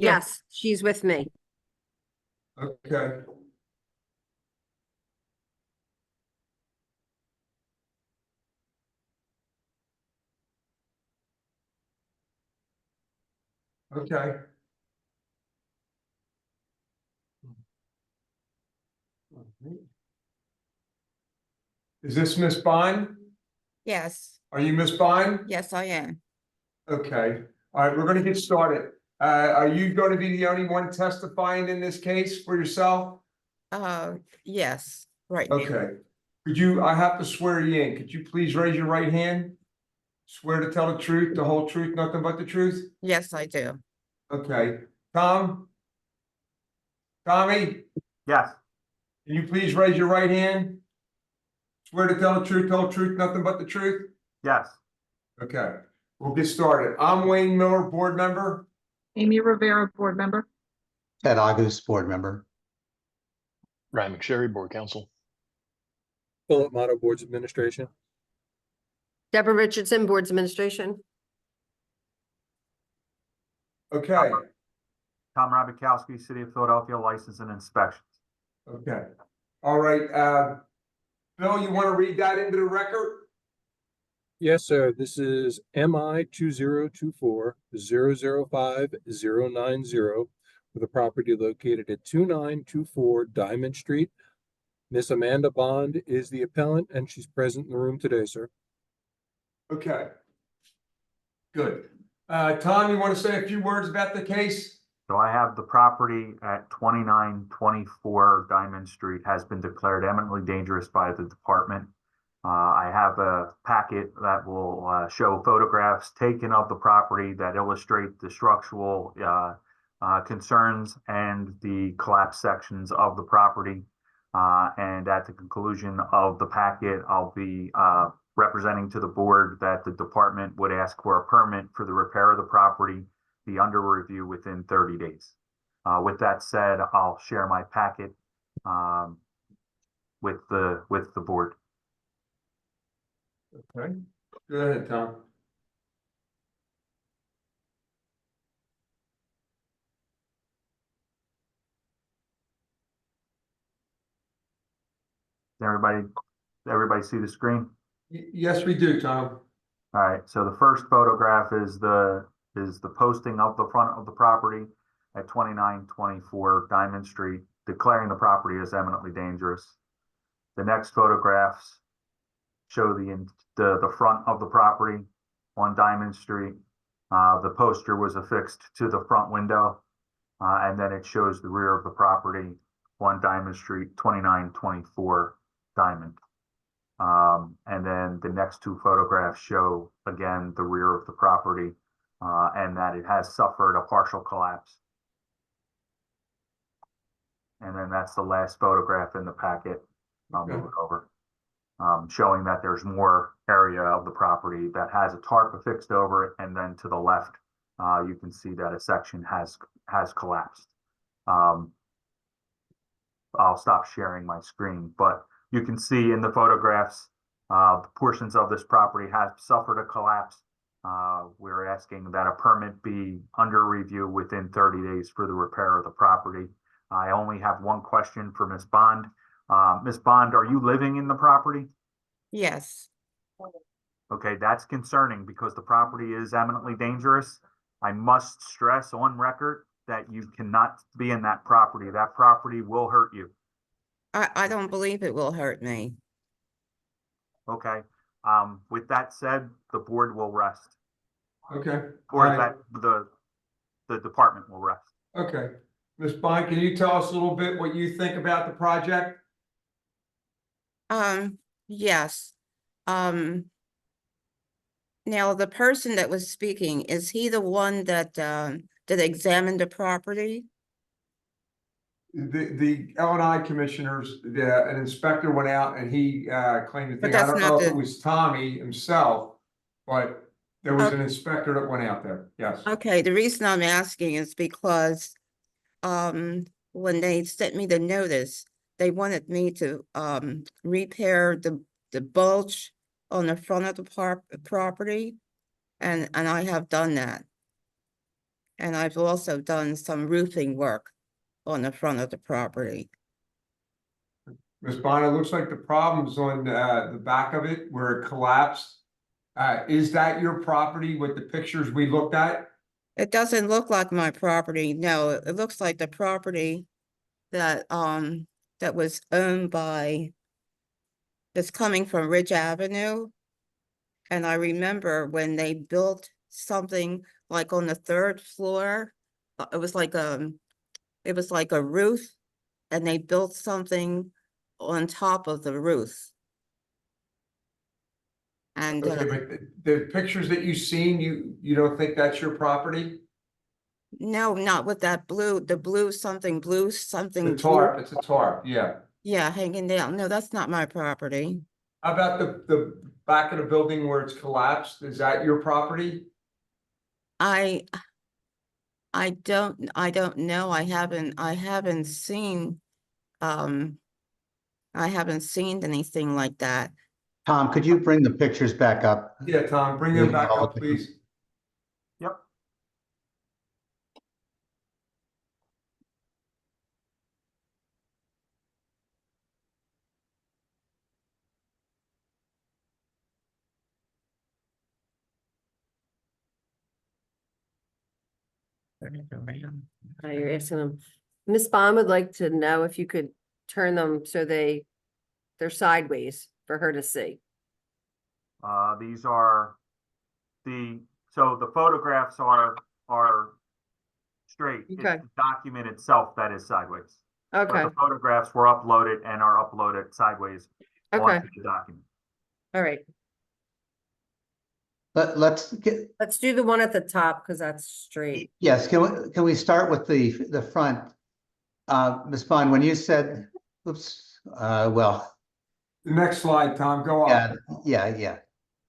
Yes, she's with me. Okay. Okay. Is this Miss Bond? Yes, Are you Miss Bond? yes, I am. Okay, all right, we're gonna get started. Are you going to be the only one testifying in this case for yourself? Yes, right now. Okay, I have to swear you in. Could you please raise your right hand? Swear to tell the truth, the whole truth, nothing but the truth? Yes, I do. Okay, Tommy? Yes, Can you please raise your right hand? Swear to tell the truth, nothing but the truth? yes, Okay, we'll get started. I'm Wayne Miller, board member. Amy Rivera, board member. Ed August, board member. Ryan McSherry, Board Counsel. Philip Motto, Boards Administration. Deborah Richardson, Boards Administration. Okay, Tom Rabikowski, City of Philadelphia, License and Inspections. okay. All right, Bill, you want to read that into the record? Yes, sir. This is MI 2024-005-090 with a property located at 2924 Diamond Street. Miss Amanda Bond is the appellant and she's present in the room today, sir. Okay. Good. Tom, you want to say a few words about the case? So I have the property at 2924 Diamond Street has been declared eminently dangerous by the department. I have a packet that will show photographs taken of the property that illustrate the structural concerns and the collapsed sections of the property. And at the conclusion of the packet, I'll be representing to the board that the department would ask for a permit for the repair of the property, be under review within 30 days. With that said, I'll share my packet with the board. Okay. Go ahead, Tom. Everybody see the screen? Yes, we do, Tom. All right, so the first photograph is the posting of the front of the property at 2924 Diamond Street, declaring the property as eminently dangerous. The next photographs show the front of the property on Diamond Street. The poster was affixed to the front window, and then it shows the rear of the property on Diamond Street, 2924 Diamond. And then the next two photographs show again the rear of the property and that it has suffered a partial collapse. And then that's the last photograph in the packet. I'll move it over. Showing that there's more area of the property that has a tarp affixed over it, and then to the left, you can see that a section has collapsed. I'll stop sharing my screen, but you can see in the photographs, portions of this property have suffered a collapse. We're asking that a permit be under review within 30 days for the repair of the property. I only have one question for Ms. Bond. Ms. Bond, are you living in the property? Yes, Okay, that's concerning because the property is eminently dangerous. I must stress on record that you cannot be in that property. That property will hurt you. I don't believe it will hurt me. Okay. With that said, the board will rest, Okay. or All right. that the department will rest. Okay. Ms. Bond, can you tell us a little bit what you think about the project? Yes. Now the person that was speaking, is he the one that examined the property? The L&I commissioners, an inspector went out and he claimed But that I that's don't not know if the- it was Tommy himself, but there was an inspector that went out there. Yes. Okay, the reason I'm asking is because when they sent me the notice, they wanted me to repair the bulge on the front of the property, and I have done that. And I've also done some roofing work on the front of the property. Ms. Bond, it looks like the problem's on the back of it where it collapsed. Is that your property with the pictures we looked at? It doesn't look like my property, no, it looks like the property that was owned by, that's coming from Ridge Avenue. And I remember when they built something like on the third floor, it was like a roof, and they built something on top of the roof. And Okay, but the pictures that you've seen, you don't think that's your property? no, not with that blue, the blue something. The tarp, it's a tarp, yeah. Yeah, hanging down. No, that's not my property. How about the back of the building where it's collapsed? Is that your property? I don't know. I haven't seen anything like that. Tom, could you bring the pictures back up? Yeah, Tom, bring them back up, please. Yep. You're asking them. Ms. Bond would like to know if you could turn them so they're sideways for her to see. These are so the photographs are straight. It's Okay. the document itself that is sideways. But Okay, the photographs were uploaded and are uploaded sideways okay, onto the document. all right. Let's get, Let's do the one at the top because that's straight. yes, can we start with the front? Ms. Bond, when you said, oops, well, The next slide, Tom, go yeah, up. yeah.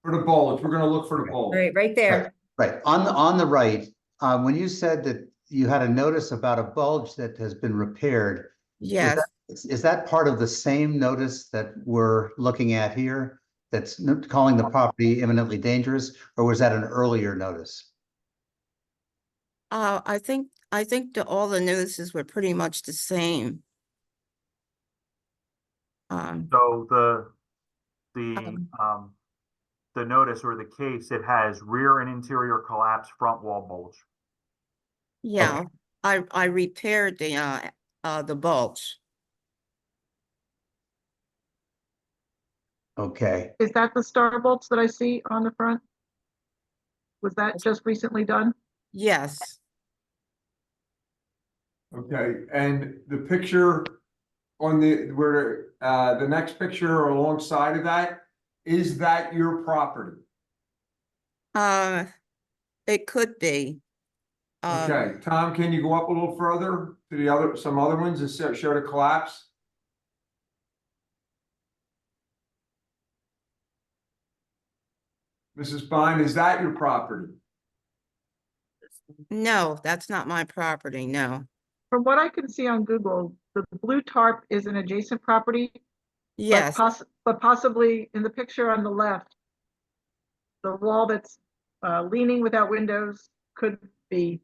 For the bulge, we're gonna look for the bulge. Right there. Right, on the right, when you said that you had a notice about a bulge that has been repaired, Yes, is that part of the same notice that we're looking at here? That's calling the property imminently dangerous, or was that an earlier notice? I think all the notices were pretty much the same. So the notice or the case, it has rear and interior collapse, front wall bulge. Yeah, I repaired the bulge. Okay, Is that the star bolts that I see on the front? Was that just recently done? Yes, Okay, and the picture on the next picture alongside of that, is that your property? it could be. Okay, Tom, can you go up a little further to some other ones and show the collapse? Mrs. Bond, is that your property? No, that's not my property, no. From what I can see on Google, the blue tarp is an adjacent property. Yes, But possibly in the picture on the left, the wall that's leaning without windows could be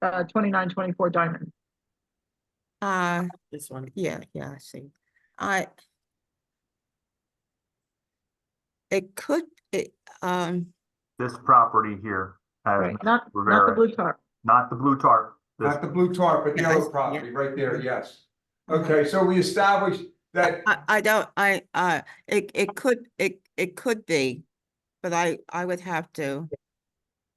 2924 Diamond. This one. yeah, I see. This property here has Right, not the Rivera, blue tarp. not the blue tarp. This, Not the blue tarp, but the Yes, other yeah. property right there, yes. Okay, so we established that, it could be, but I would have to.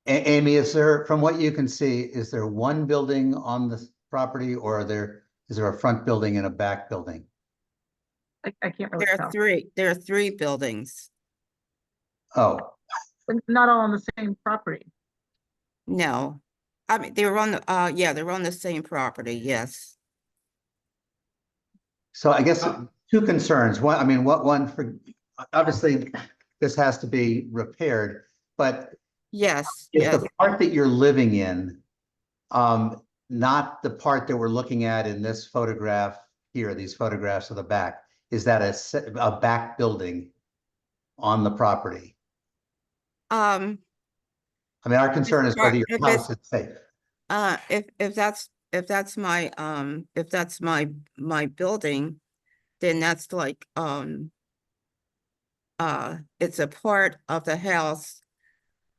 Amy, is there, from what you can see, is there one building on the property, or is there a front building and a back building? I can't really There tell. are three buildings. Oh, But not all on the same property. No, I mean, they were on the, yeah, they were on the same property, yes. so I guess two concerns. One, I mean, one for, obviously, this has to be repaired, but Yes, is yes, the part that you're living in, not the part that we're looking at in this photograph here, these photographs of the back, is that a back building on the property? I I mean, our concern is whether your if house is safe. If that's my building, then that's like, it's a part of the house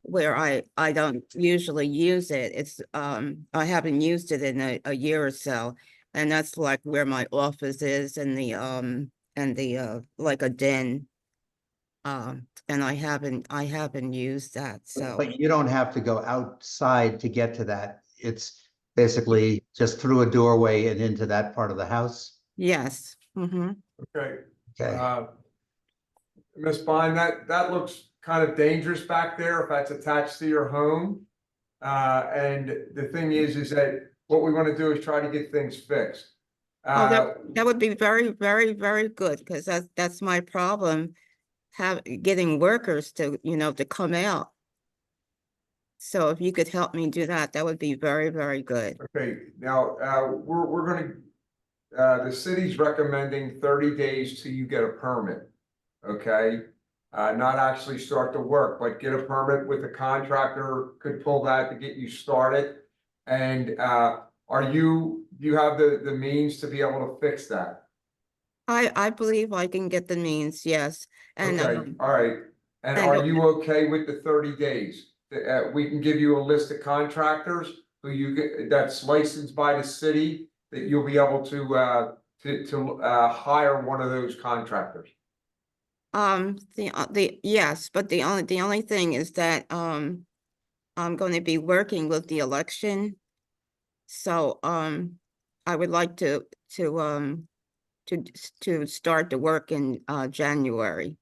where I don't usually use it. It's, I haven't used it in a year or so. And that's like where my office is and the like a den. And I haven't used that, so, But you don't have to go outside to get to that. It's basically just through a doorway and into that part of the house. yes. Mm-hmm. Okay. Okay. Ms. Bond, that looks kind of dangerous back there if that's attached to your home. And the thing is that what we want to do is try to get things fixed. Oh, that would be very, very, very good, because that's my problem, getting workers to, to come out. So if you could help me do that, that would be very, very good. Okay, now, we're gonna, the city's recommending 30 days till you get a permit, okay? Not actually start the work, but get a permit with the contractor, could pull that to get you started. And, do you have the means to be able to fix that? I believe I can get the means, yes. And, Okay, all right. And and- are you okay with the 30 days? We can give you a list of contractors who that's licensed by the city, that you'll be able to hire one of those contractors. yes, but the only thing is that, I'm going to be working with the election. So, I would like to start the work in, January.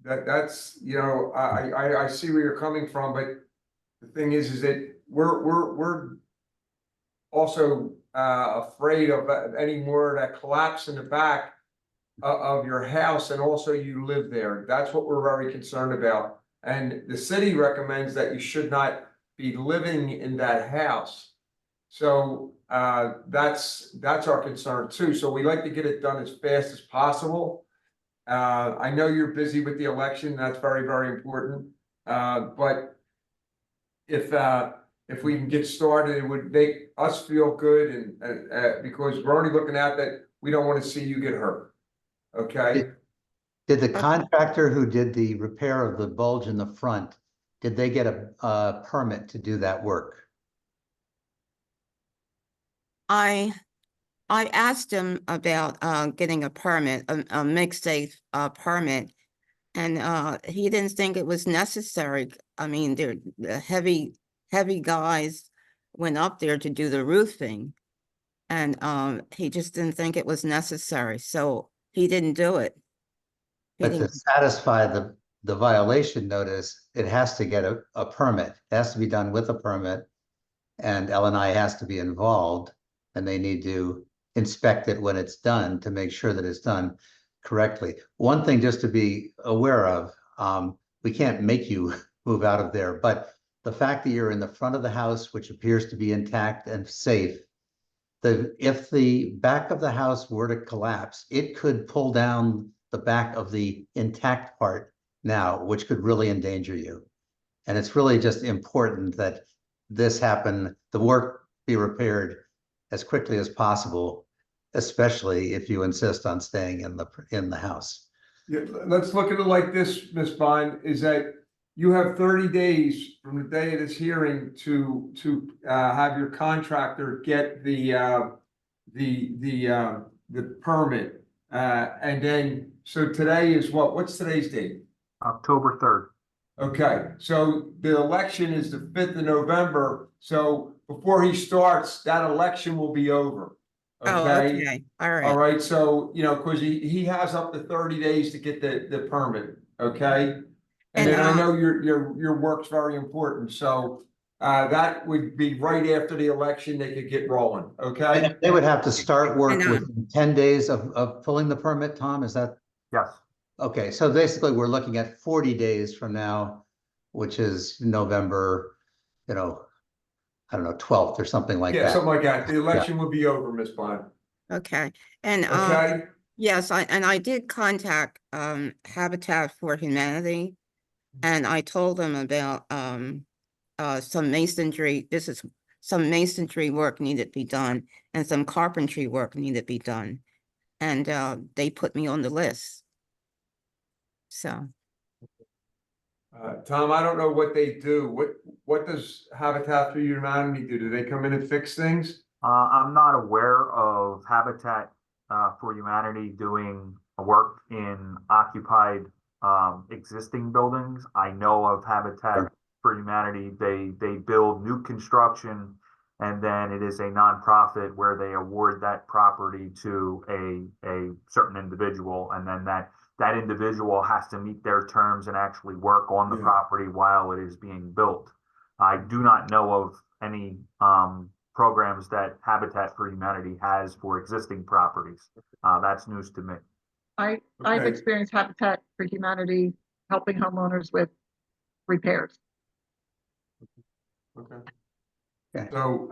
That's, I see where you're coming from, but the thing is that we're also afraid of any more of that collapse in the back of your house, and also you live there. That's what we're very concerned about. And the city recommends that you should not be living in that house. So that's our concern too. So we like to get it done as fast as possible. I know you're busy with the election. That's very, very important. But if we can get started, it would make us feel good, and because we're only looking at that, we don't want to see you get hurt. Okay. Did the contractor who did the repair of the bulge in the front, did they get a permit to do that work? I asked him about getting a permit, a mixed safe permit, and he didn't think it was necessary. I mean, the heavy guys went up there to do the roofing, and he just didn't think it was necessary, so he didn't do it. But to satisfy the violation notice, it has to get a permit. It has to be done with a permit, and L&I has to be involved, and they need to inspect it when it's done to make sure that it's done correctly. One thing just to be aware of, we can't make you move out of there, but the fact that you're in the front of the house, which appears to be intact and safe, if the back of the house were to collapse, it could pull down the back of the intact part now, which could really endanger you. And it's really just important that this happen, the work be repaired as quickly as possible, especially if you insist on staying in the house. Yeah, let's look at it like this, Ms. Bond, is that you have 30 days from the day of this hearing to have your contractor get the permit. And then, so today is what's today's date? October 3rd. Okay, so the election is the 5th of November, so before he starts, that election will be over. Oh, okay, all right. All right, so, because he has up to 30 days to get the permit, okay? And then I know your work's very important, so that would be right after the election, they could get rolling, okay? They would have to start work And, within 10 days of pulling the permit, Tom, is that? Yes. Okay, so basically we're looking at 40 days from now, which is November, I don't know, 12th or something like Yeah, that. something like that. The election would be over, Ms. Bond. Okay, and Okay? yes, I did contact Habitat for Humanity, And I told them about, some masonry, some masonry work needed to be done and some carpentry work needed to be done. And, they put me on the list. So, Tom, I don't know what they do. What does Habitat for Humanity do? Do they come in and fix things? I'm not aware of Habitat for Humanity doing work in occupied existing buildings. I know of Habitat for Humanity. They build new construction, and then it is a nonprofit where they award that property to a certain individual, and then that individual has to meet their terms and actually work on the Yeah. property while it is being built. I do not know of any programs that Habitat for Humanity has for existing properties. That's news to me. I've Okay. experienced Habitat for Humanity helping homeowners with repairs. Okay. Okay. So,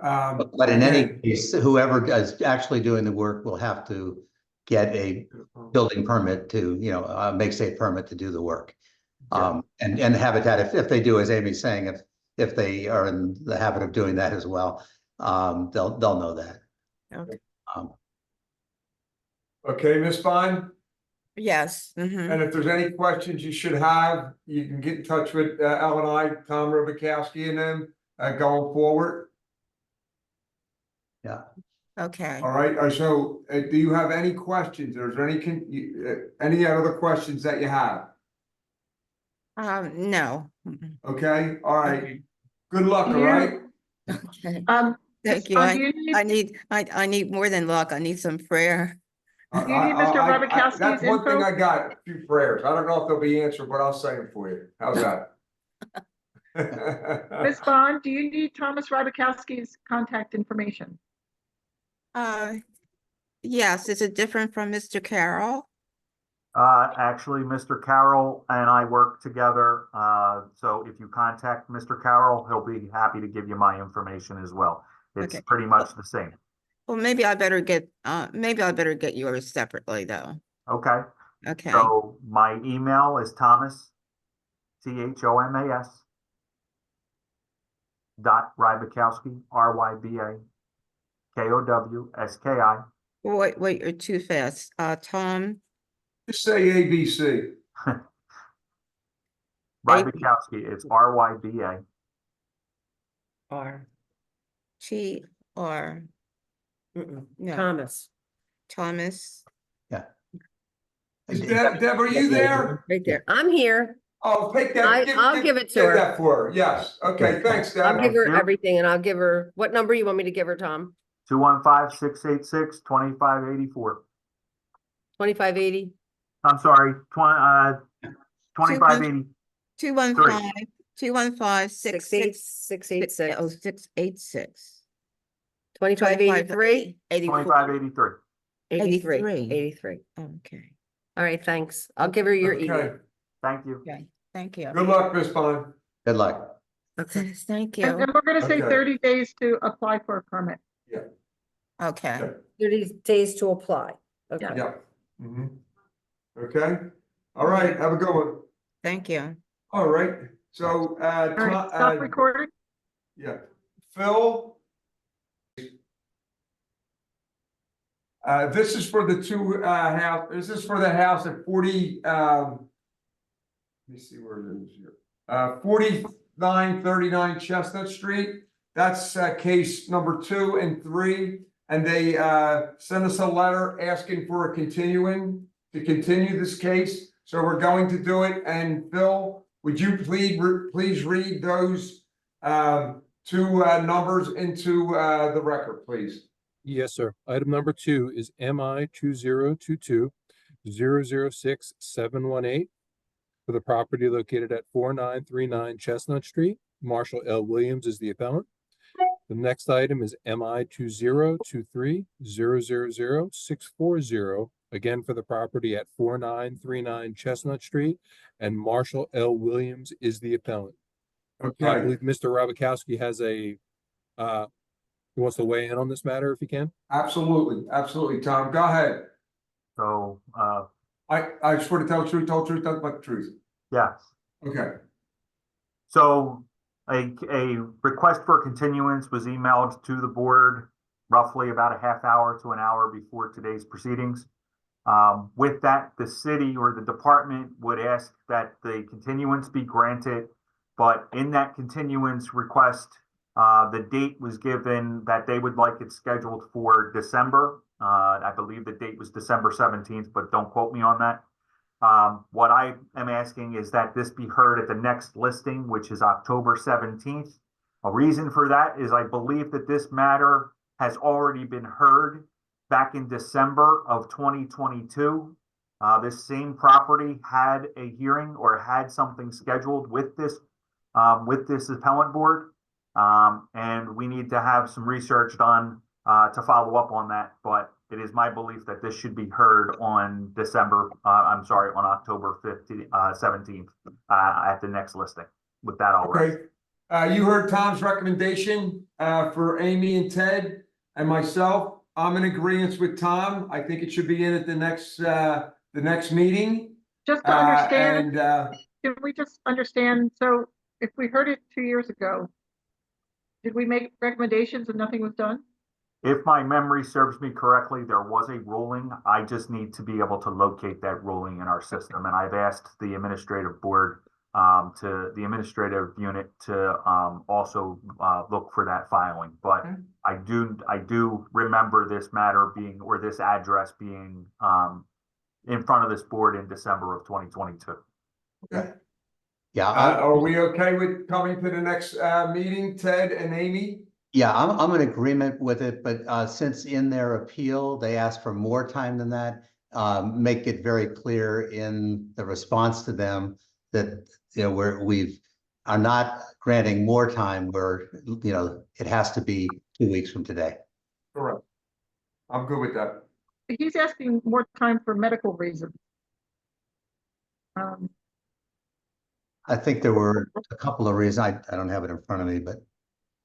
But in any again, case, whoever is actually doing the work will have to get a building permit to, make safe permit to do the work. Yeah. And Habitat, if they do, as Amy's saying, if they are in the habit of doing that as well, they'll know that. okay. Okay, Ms. Bond? Yes, mhm. And if there's any questions you should have, you can get in touch with Ellen and I, Tom Robakowski and them going forward. Yeah. Okay. All right, so do you have any questions? Or is there any other questions that you have? No. Mm-mm. Okay, all right. Okay. Good luck, all You- right? Okay. Ms. Thank you. Bond, do you need, I need more than luck. I need some prayer. Do you need Mr. Robakowski's That's one thing info? I got, a few prayers. I don't know if they'll be answered, but I'll say them for you. How's that? Ms. Bond, do you need Thomas Robakowski's contact information? Yes, is it different from Mr. Carroll? Actually, Mr. Carroll and I work together. So if you contact Mr. Carroll, he'll be happy to give you my information as well. It's Okay. pretty much the same. Well, maybe I better get yours separately though. Okay. Okay, So my email is Thomas, THOMAS .Rybakowski, RYBAKOWSKI. wait, you're too fast. Tom, Just say ABC. Rybakowski, it's RYBA. TR, no, Thomas, Thomas. Is Deb, are you there? right there. I'm here. Oh, take that. I'll give it to get her. that for her. Yes. Okay, thanks, I'll Deb. give her you. everything and I'll give her, what number you want me to give her, Tom? 215-686-2584. 2580? I'm sorry, 2580. 215 686 686. 686. 2583? 2583. 83. 83. 83. Okay, All right, thanks. I'll give her your Okay. email. Thank you. okay, thank you. Good luck, Miss Bond. Good luck. Okay. Thank And you. we're gonna say Okay. 30 days to apply for a permit. Okay, 30 days to apply. Okay. Yeah. Mhm. Okay. All right. Have a good one. thank you. All right. So, All right, stop recording. yeah, Phil. This is for the two, house, this is for the house at 40, let me see where it is here. 4939 Chestnut Street. That's, case number 2 and 3. And they, sent us a letter asking for to continue this case. So we're going to do it. And Phil, would you please read those, two, numbers into, the record, please? Yes, sir. Item number 2 is MI 2022-006718 for the property located at 4939 Chestnut Street. Marshall L. Williams is the appellant. The next item is MI 2023-000640, again for the property at 4939 Chestnut Street, and Marshall L. Williams is the appellant. I Okay, believe Mr. Robakowski has he wants to weigh in on this matter if he can. absolutely, Tom, go ahead. So, I swear to tell the truth, nothing but the truth. yes. Okay, So a request for continuance was emailed to the board roughly about a half hour to an hour before today's proceedings. With that, the city or the department would ask that the continuance be granted, but in that continuance request, the date was given that they would like it scheduled for December. I believe the date was December 17th, but don't quote me on that. What I am asking is that this be heard at the next listing, which is October 17th. A reason for that is I believe that this matter has already been heard back in December of 2022. This same property had a hearing or had something scheduled with this appellant board. And we need to have some research done to follow up on that, but it is my belief that this should be heard on on October 17th at the next listing. With that, I'll rest. Okay, you heard Tom's recommendation for Amy and Ted and myself. I'm in agreement with Tom. I think it should be in at the next meeting. Just to understand, And can we just understand, so if we heard it 2 years ago, did we make recommendations and nothing was done? If my memory serves me correctly, there was a ruling. I just need to be able to locate that ruling in our system. And I've asked the administrative board, to the administrative unit to also look for that filing. But Okay. I do remember this matter being, or this address being in front of this board in December of 2022. okay. Yeah, Are we okay with coming to the next meeting, Ted and Amy? yeah, I'm in agreement with it, but since in their appeal, they asked for more time than that, make it very clear in the response to them that, you know, we are not granting more time where, you know, it has to be 2 weeks from today. Correct. I'm good with that. He's asking more time for medical reasons. I think there were a couple of reasons. I don't have it in front of me, but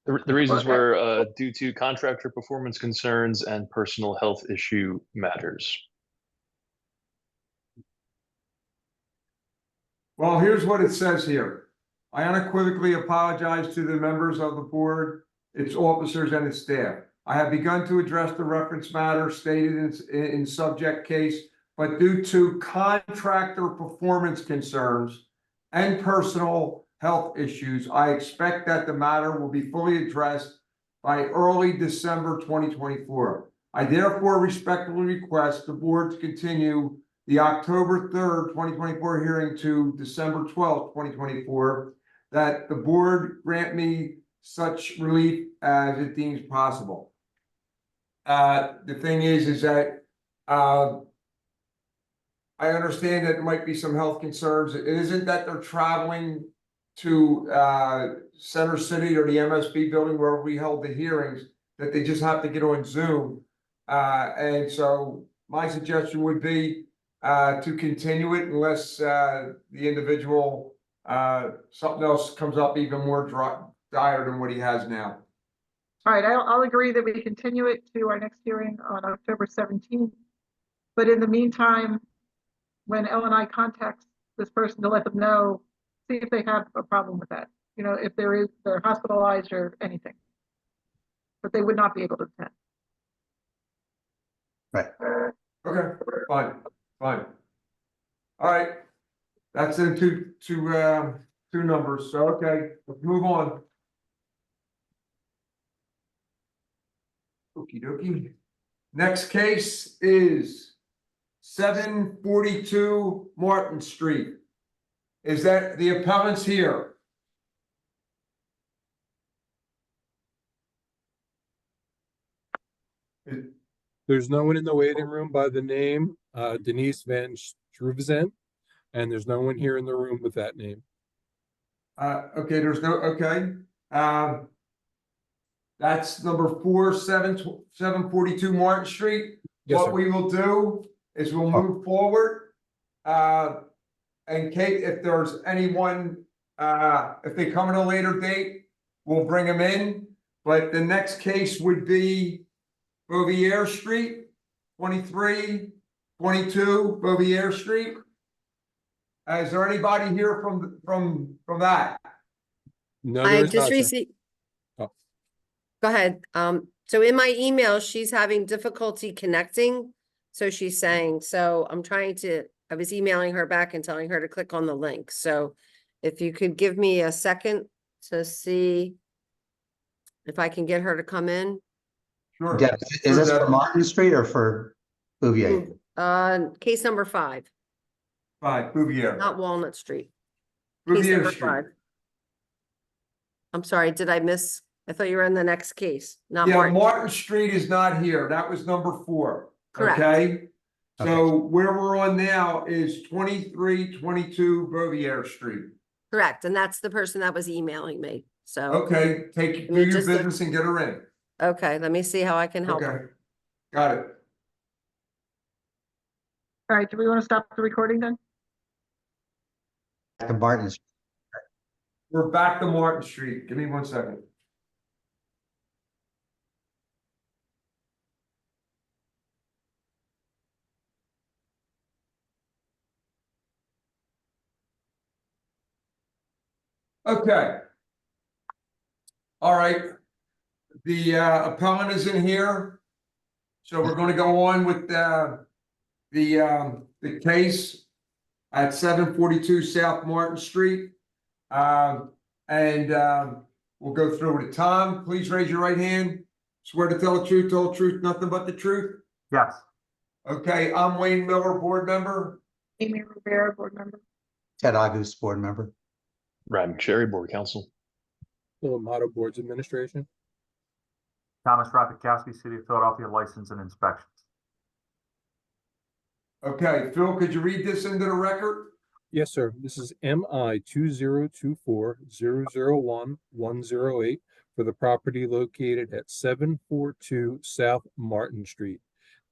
The reasons Okay. were due to contractor performance concerns and personal health issue matters. Well, here's what it says here. I unequivocally apologize to the members of the board, its officers, and its staff. I have begun to address the reference matter stated in subject case, but due to contractor performance concerns and personal health issues, I expect that the matter will be fully addressed by early December 2024. I therefore respectfully request the board to continue the October 3rd, 2024 hearing to December 12th, 2024, that the board grant me such relief as it deems possible. The thing is that I understand that there might be some health concerns. It isn't that they're traveling to Center City or the MSB building where we held the hearings, that they just have to get on Zoom. And so my suggestion would be to continue it unless the individual, something else comes up even more dire than what he has now. All right, I'll agree that we continue it to our next hearing on October 17th. But in the meantime, when L&I contacts this person to let them know, see if they have a problem with that. You know, if they're hospitalized or anything. But they would not be able to attend. right. Okay, fine. All right, that's in two numbers, so okay, let's move on. Okie dokie. Next case is 742 Martin Street. Is that the appellant's here? There's no one in the waiting room by the name Denise Van Struvzen, and there's no one here in the room with that name. Okay, there's no, okay. That's number 742 Martin Street. Yes, What sir. we will do is we'll move forward. And Kate, if there's anyone, if they come in a later date, we'll bring them in. But the next case would be Bouvier Street, 2322 Bouvier Street. Is there anybody here from that? No, I there is just not, sir. received. Oh. Go ahead. So in my email, she's having difficulty connecting. So she's saying, so I'm trying to, I was emailing her back and telling her to click on the link. So if you could give me a second to see if I can get her to come in. Sure. Deb, is Sure, this for Deb. Martin Street or for Bouvier? Case number 5, Fine, Bouvier. not Walnut Street. Case Bouvier number Street. 5. I'm sorry, did I miss? I thought you were in the next case, not Yeah, Martin. Martin Street is not here. That was number 4. Correct. Okay? So where we're on now is 2322 Bouvier Street. Correct, and that's the person that was emailing me, so, Okay, do me your just look- business and get her in. okay, let me see how I can help her. Okay, got it. All right, do we want to stop the recording then? To Martin Street. We're back to Martin Street. Give me 1 second. Okay. All right. The appellant is in here. So we're gonna go on with the case at 742 South Martin Street. We'll go through it. Tom, please raise your right hand. Swear to tell the whole truth, nothing but the truth. Yes. Okay, I'm Wayne Miller, board member. Amy Rivera, board member. Ted August, board member. Ryan McSherry, Board Counsel. Philip Motto, Boards Administration. Thomas Rapikowski, City of Philadelphia, License and Inspections. Okay, Phil, could you read this into the record? Yes, sir. This is MI 2024-001-108 for the property located at 742 South Martin Street.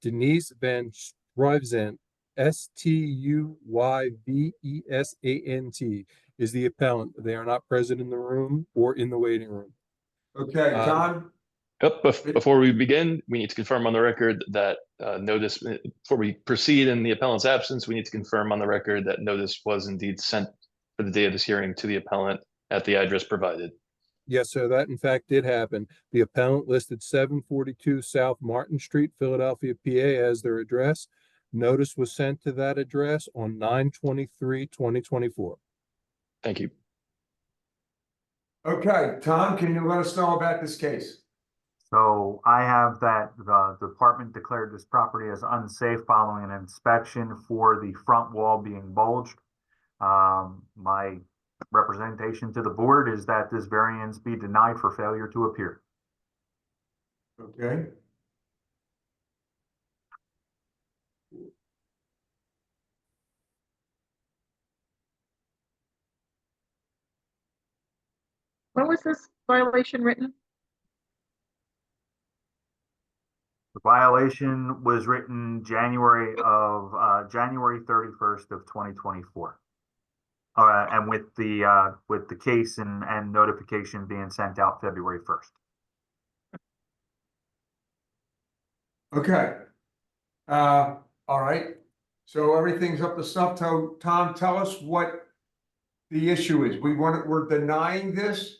Denise Van Stuyvesant, Stuyvesant, is the appellant. They are not present in the room or in the waiting room. Okay, Tom? Yep, before we begin, we need to confirm on the record that notice, before we proceed in the appellant's absence, we need to confirm on the record that notice was indeed sent for the day of this hearing to the appellant at the address provided. Yes, sir, that in fact did happen. The appellant listed 742 South Martin Street, Philadelphia, PA as their address. Notice was sent to that address on 9/23/2024. Thank you. Okay, Tom, can you let us know about this case? So I have that the department declared this property as unsafe following an inspection for the front wall being bulged. My representation to the board is that this variance be denied for failure to appear. Okay. When was this violation written? The violation was written January 31st of 2024. And with the case and notification being sent out February 1st. Okay. All right. So everything's up to snuff. Tom, tell us what the issue is. We're denying this?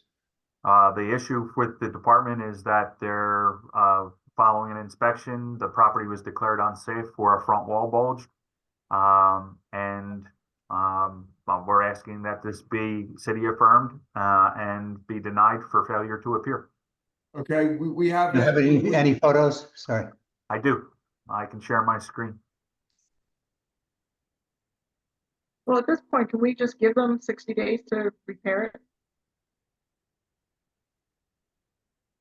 The issue with the department is that they're following an inspection, the property was declared unsafe for a front wall bulge. We're asking that this be city affirmed and be denied for failure to appear. Okay, we have. Do you have any photos? Sorry. I do. I can share my screen. Well, at this point, can we just give them 60 days to repair it?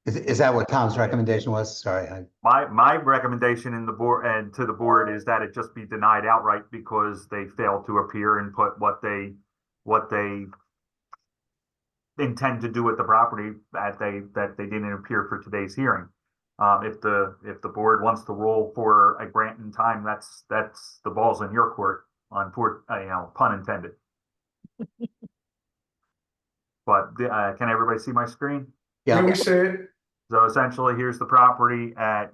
Is that what Tom's recommendation was? Sorry. My recommendation in the board and to the board is that it just be denied outright because they failed to appear and put what they intend to do with the property that they didn't appear for today's hearing. If the board wants to rule for a grant in time, that's the ball's in your court on pun intended. But can everybody see my screen? Yeah, Yeah. we see it. So essentially, here's the property at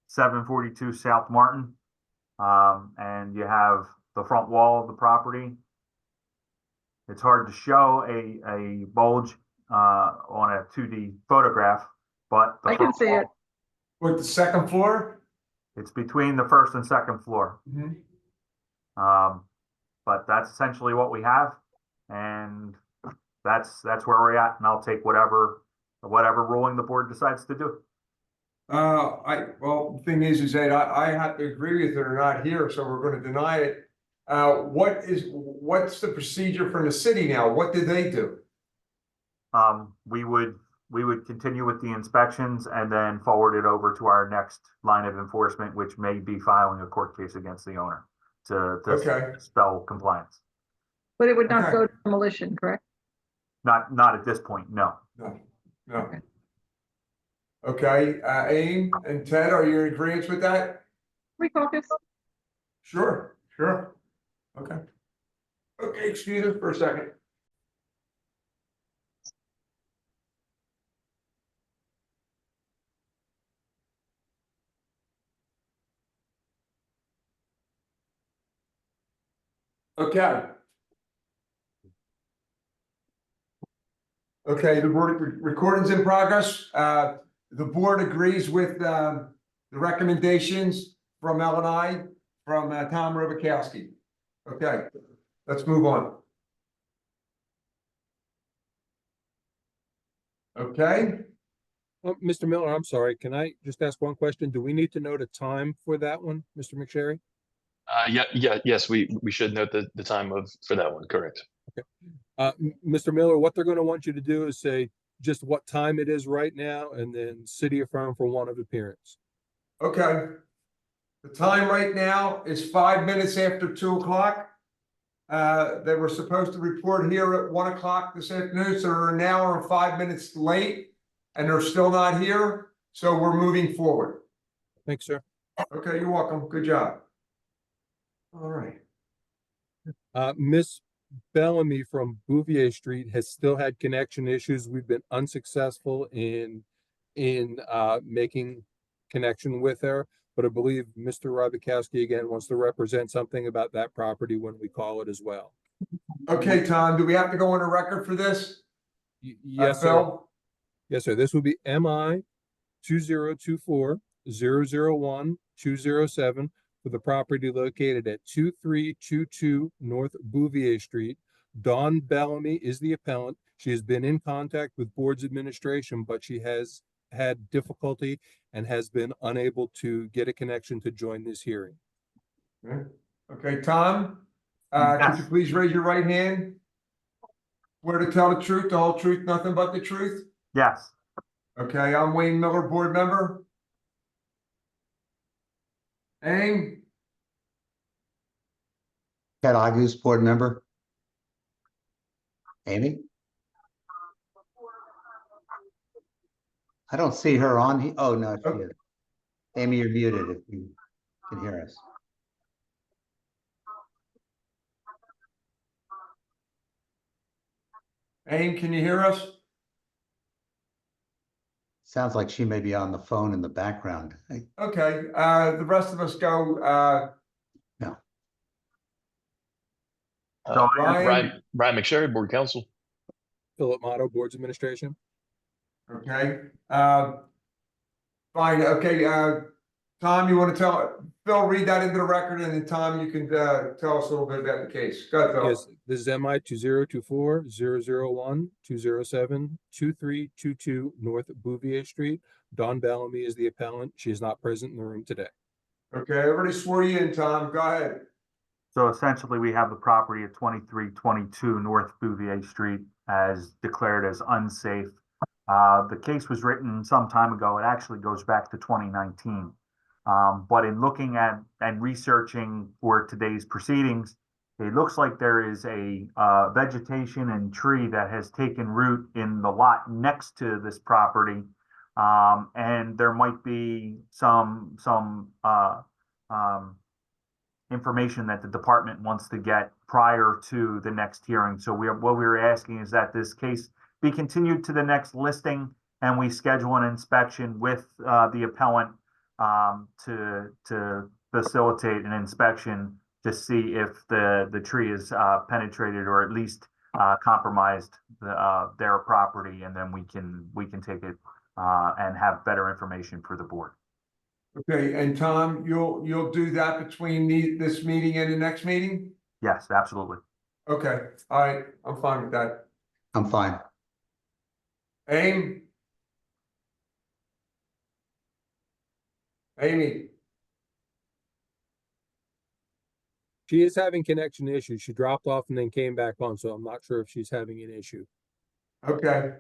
742 South Martin. And you have the front wall of the property. It's hard to show a bulge on a 2D photograph, but the I can see it. With the second floor? it's between the first and second floor. But that's essentially what we have, and that's where we're at, and I'll take whatever ruling the board decides to do. Well, the thing is that I have to agree with it or not here, so we're gonna deny it. What's the procedure from the city now? What did they do? We would continue with the inspections and then forward it over to our next line of enforcement, which may be filing a court case against the owner to Okay. spell compliance. But it would not Okay. go to demolition, correct? Not at this point, no. No, no. Okay. Okay, Aim and Ted, are you in agreement with that? Refocus. Sure, sure. Okay. Okay, excuse us for a second. Okay. Okay, the board recording's in progress. The board agrees with the recommendations from L&I, from Tom Rubikowski. Okay, let's move on. Okay, Mr. Miller, I'm sorry, can I just ask one question? Do we need to note a time for that one, Mr. McSherry? Yes, we should note the time for that one, correct. Mr. Miller, what they're gonna want you to do is say just what time it is right now and then city affirm for one of appearance. okay. The time right now is 5 minutes after 2 o'clock. They were supposed to report here at 1 o'clock this afternoon, so they're an hour and 5 minutes late, and they're still not here, so we're moving forward. Thanks, sir. Okay, you're welcome. Good job. All right. Miss Bellamy from Bouvier Street has still had connection issues. We've been unsuccessful in making connection with her, but I believe Mr. Rybakowski again wants to represent something about that property when we call it as well. Okay, Tom, do we have to go on a record for this? Yes, sir. Phil? Yes, sir. This would be MI 2024-001-207 for the property located at 2322 North Bouvier Street. Dawn Bellamy is the appellant. She has been in contact with board's administration, but she has had difficulty and has been unable to get a connection to join this hearing. Okay, Tom, could you Yes. please raise your right hand? Swear to tell the truth, the whole truth, nothing but the truth? Yes. Okay, I'm Wayne Miller, board member. Aim, Ted August, board member. Amy? I don't see her on. Oh, no, she is. Amy, you're muted if you can hear us. Aim, can you hear us? Sounds like she may be on the phone in the background. Okay, the rest of us go, Ryan? Brian McSherry, board counsel. Philip Motto, board's administration. okay, fine, okay, Tom, you wanna Phil, read that into the record, and then Tom, you can, tell us a little bit about the case. Go ahead, Phil. Yes, this is MI 2024-001-207-2322 North Bouvier Street. Dawn Bellamy is the appellant. She is not present in the room today. Okay, everybody swore you in, Tom, go ahead. So essentially, we have the property at 2322 North Bouvier Street as declared as unsafe. The case was written some time ago. It actually goes back to 2019. But in looking at and researching for today's proceedings, it looks like there is a vegetation and tree that has taken root in the lot next to this property. And there might be some information that the department wants to get prior to the next hearing. So what we were asking is that this case be continued to the next listing, and we schedule an inspection with the appellant to facilitate an inspection to see if the tree is penetrated or at least compromised their property, and then we can take it and have better information for the board. Okay, and Tom, you'll do that between this meeting and the next meeting? Yes, absolutely. Okay, all right, I'm fine with that. I'm fine. Amy? Amy? She is having connection issues. She dropped off and then came back on, so I'm not sure if she's having an issue. Okay,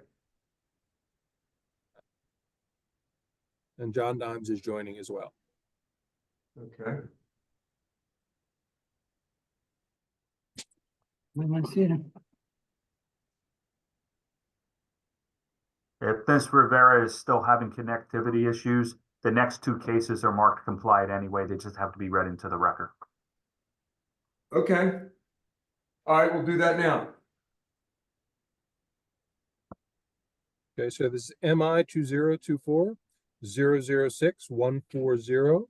And John Dimes is joining as well. okay. If Ms. Rivera is still having connectivity issues, the next two cases are marked compliant anyway. They just have to be read into the record. Okay. All right, we'll do that now. Okay, so this is MI 2024-006-140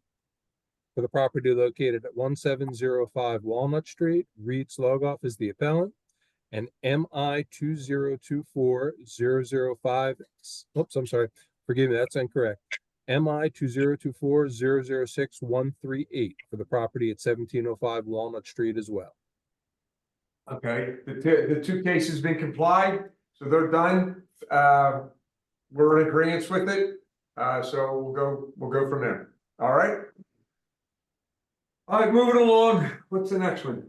for the property located at 1705 Walnut Street. Reed Slogoff is the appellant. And MI 2024-005, oops, I'm sorry, forgive me, that's incorrect. MI 2024-006-138 for the property at 1705 Walnut Street as well. Okay, the two cases been complied, so they're done. We're in agreement with it. So we'll go from there. All right. All right, moving along. What's the next one?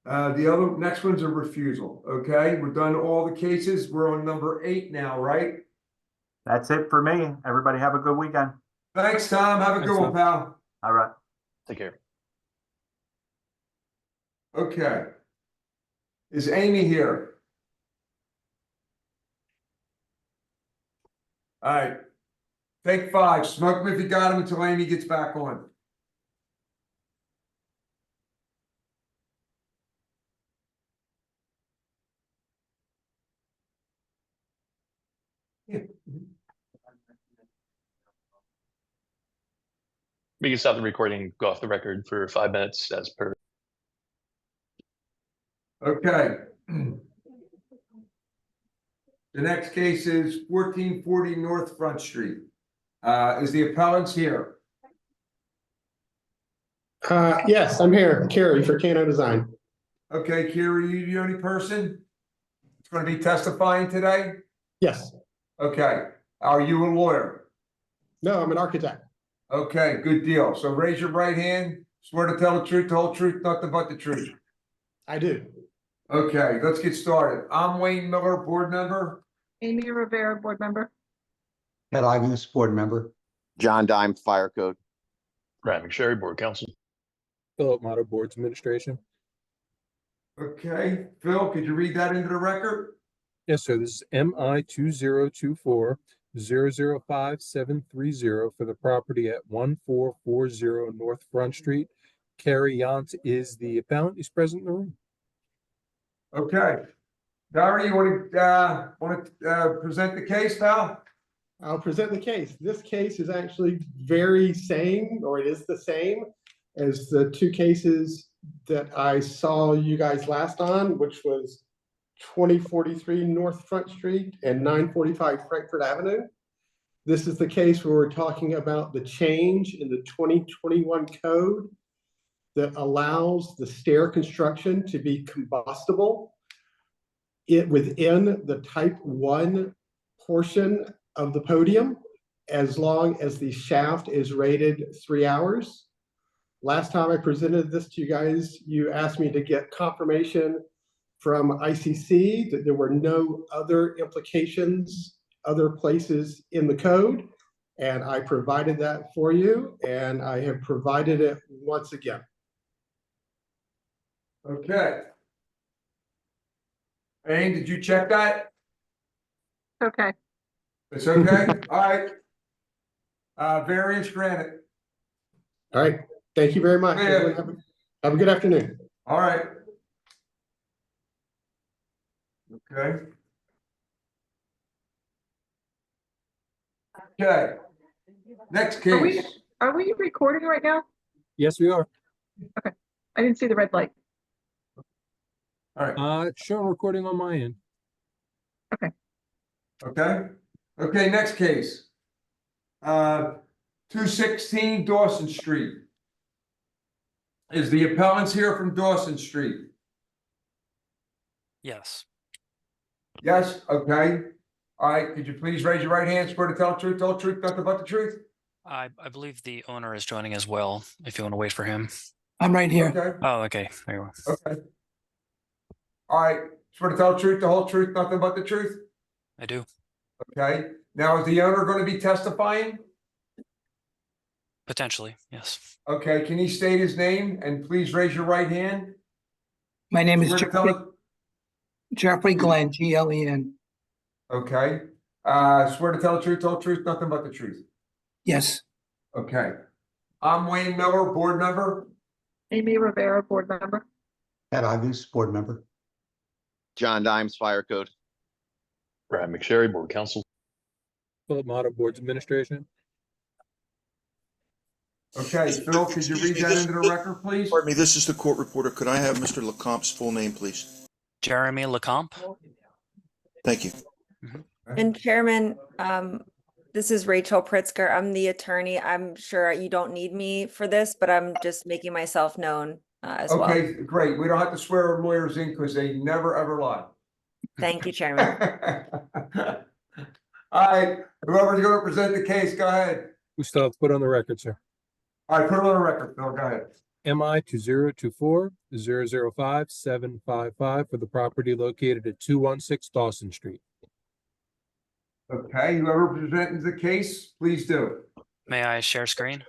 The other next one's a refusal. Okay, we've done all the cases. We're on number 8 now, right? That's it for me. Everybody have a good weekend. Thanks, Tom. Have a good Thanks, one, pal. All right. Take care. Okay. Is Amy here? All right. Take 5. Smoke them if you got them until Amy gets back on. Yeah. We can stop the recording, go off the record for 5 minutes as per. Okay. The next case is 1440 North Front Street. Is the appellant's here? Yes, I'm here, Kerry for Kano Design. Okay, Kira, you the only person that's going to be testifying today? Yes, Okay. Are you a lawyer? no, I'm an architect. Okay, good deal. So raise your right hand. Swear to tell the truth, the whole truth, nothing but the truth. I do. Okay, let's get started. I'm Wayne Miller, board member. Amy Rivera, board member. Ed Agnes, board member. John Dime, Fire Code. Brad McSherry, Board Counsel. Philip Motter, Boards Administration. Okay, Phil, could you read that into the record? Yes, sir. This is MI 2024-005-730 for the property at 1440 North Front Street. Carrie Yant is the appellant. He's present in the room. Okay. Barry, you want to present the case, pal? I'll present the case. This case is actually very same, or it is the same as the two cases that I saw you guys last on, which was 2043 North Front Street and 945 Frankfurt Avenue. This is the case where we're talking about the change in the 2021 code that allows the stair construction to be combustible within the type 1 portion of the podium, as long as the shaft is rated 3 hours. Last time I presented this to you guys, you asked me to get confirmation from ICC that there were no other implications, other places in the code. And I provided that for you, and I have provided it once again. Okay. Aim, did you check that? Okay, It's okay? All right. Variance granted. All right, thank you very much. Yeah. Everyone have a good afternoon. All right. Okay. Okay. Next case. are we recording right now? Yes, we are. I didn't see the red light. All right, It's showing recording on my end. okay, okay, next case. 216 Dawson Street. Is the appellants here from Dawson Street? Yes, Yes, okay. All right, could you please raise your right hand, swear to tell the truth, nothing but the truth? I believe the owner is joining as well, if you want to wait for him. I'm right here. Okay, Oh, okay, there you go. okay. All right, swear to tell the truth, the whole truth, nothing but the truth? I do. Okay, now is the owner going to be testifying? Potentially, yes. Okay, can he state his name and please raise your right hand? My name is Swear to tell Jeffrey Glenn, Glen. Okay, swear to tell the whole truth, nothing but the truth. Yes, Okay. I'm Wayne Miller, board member. Amy Rivera, board member. Ed August, board member. John Dimes, Fire Code. Brad McSherry, Board Counsel. Philip Motta, Boards Administration. Okay, Phil, could you read that into the record, please? Pardon me, this is the court reporter. Could I have Mr. Lecomte's full name, please? Jeremy Lecomte? Thank you. And Chairman, this is Rachel Pritzker. I'm the attorney. I'm sure you don't need me for this, but I'm just making myself known as well. Okay, great. We don't have to swear our lawyers in because they never, ever lie. Thank you, Chairman. All right, whoever's going to present the case, go ahead. We still have to put on the record, sir. All right, put it on the record, Phil, go ahead. MI 2024-005-755 for the property located at 216 Dawson Street. Okay, whoever presents the case, please do. May I share screen?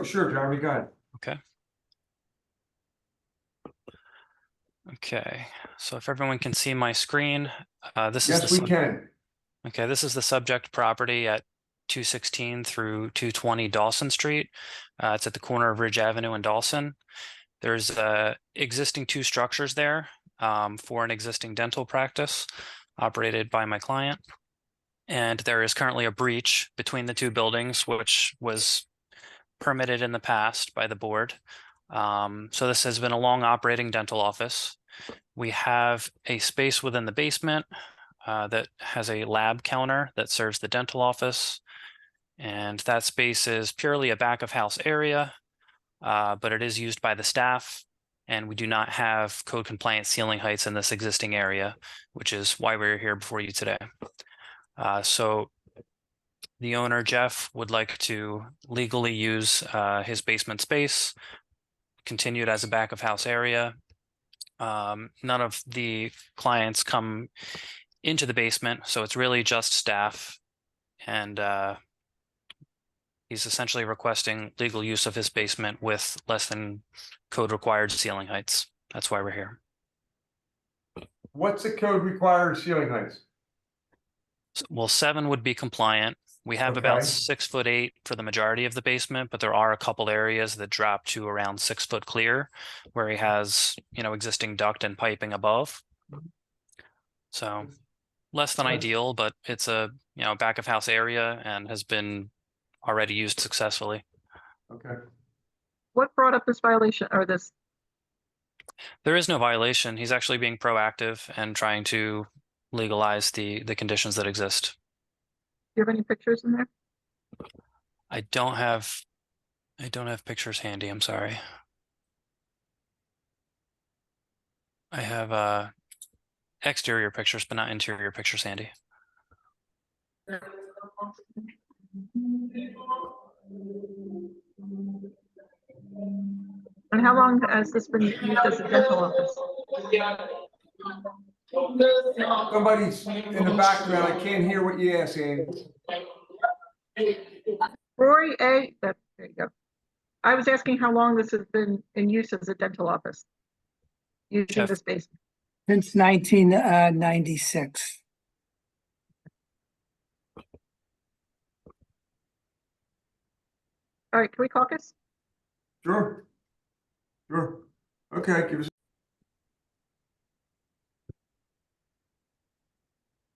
Sure, Jeremy, go ahead. Okay. Okay, so if everyone can see my screen, this is Yes, we can. Okay, this is the subject property at 216 through 220 Dawson Street. It's at the corner of Ridge Avenue and Dawson. There's existing two structures there for an existing dental practice operated by my client. And there is currently a breach between the two buildings, which was permitted in the past by the board. So this has been a long operating dental office. We have a space within the basement that has a lab counter that serves the dental office. And that space is purely a back of house area, but it is used by the staff. And we do not have code compliant ceiling heights in this existing area, which is why we're here before you today. So the owner, Jeff, would like to legally use his basement space, continued as a back of house area. None of the clients come into the basement, so it's really just staff. And he's essentially requesting legal use of his basement with less than code required ceiling heights. That's why we're here. What's the code required ceiling heights? Well, 7 would be compliant. We have about Okay. 6'8" for the majority of the basement, but there are a couple areas that drop to around 6 foot clear, where he has, existing duct and piping above. So less than Okay. ideal, but it's a, back of house area and has been already used successfully. Okay. What brought up this violation or this? There is no violation. He's actually being proactive and trying to legalize the conditions that exist. Do you have any pictures in there? I don't have pictures handy. I'm sorry. I have exterior pictures, but not interior pictures handy. And how long has this been used as a dental office? Somebody's in the background. I can't hear what you're asking. Rory A. There you go. I was asking how long this has been in use as a dental office. Using Jeff. this space. since 1996. All right, can we caucus? Sure. Sure. Okay, give us.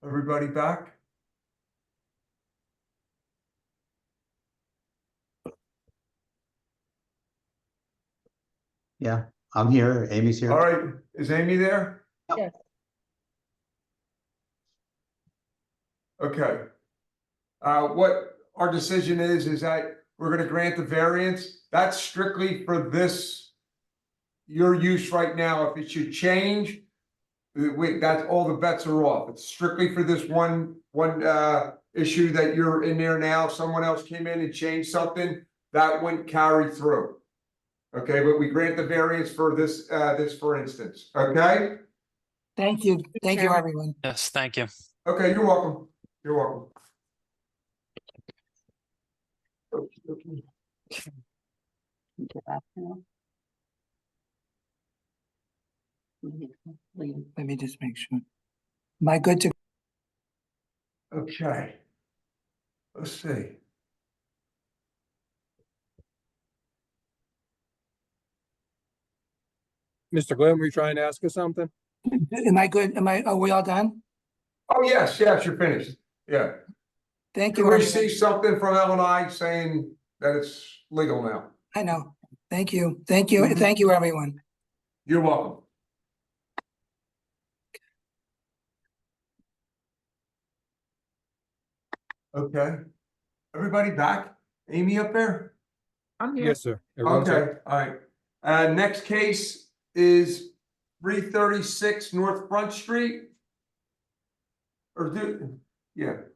Everybody back? Yeah, I'm here. Amy's here. All right, is Amy there? Yes. Okay. What our decision is that we're gonna grant the variance. That's strictly for this, your use right now. If it should change, that's all the bets are off. It's strictly for this one issue that you're in there now. If someone else came in and changed something, that wouldn't carry through. Okay, but we grant the variance for this, for instance, okay? Thank you. Thank you, Chairman. everyone. Yes, thank you. Okay, you're welcome. You're welcome. Let me just make sure. Am I good to? Okay. Let's see. Mr. Glenn, were you trying to ask us something? Am I good? Are we all done? Oh, yes, you're finished. Yeah. Thank You you, everyone. received something from L&I saying that it's legal now. I know. Thank you. Thank you. Mhm. Thank you, everyone. You're welcome. Okay. Everybody back? Amy up there? I'm here. Yes, sir. Everyone's here. Okay, all right. Next case is 336 North Front Street.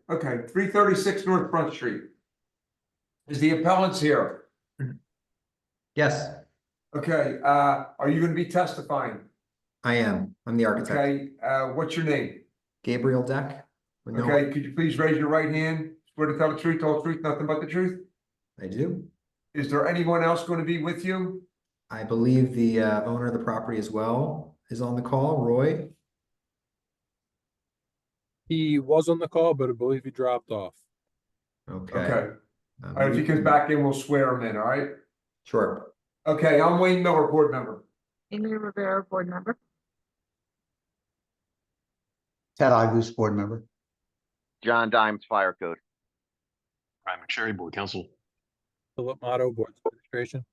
Okay, 336 North Front Street. Is the appellant's here? Yes, Okay, are you gonna be testifying? I am. I'm the architect. Okay, what's your name? Gabriel Deck. with no- Okay, could you please raise your right hand? Swear to tell the truth, all the truth, nothing but the truth? I do. Is there anyone else going to be with you? I believe the owner of the property as well is on the call, Roy. He was on the call, but I believe he dropped off. Okay. Okay, all right, if he comes back in, we'll swear him in, all right? Sure. Okay, I'm Wayne Miller, board member. Amy Rivera, board member. Ted Igus, board member. John Dimes, Fire Code. Brian McSherry, board counsel. Philip Motto, Board Administration.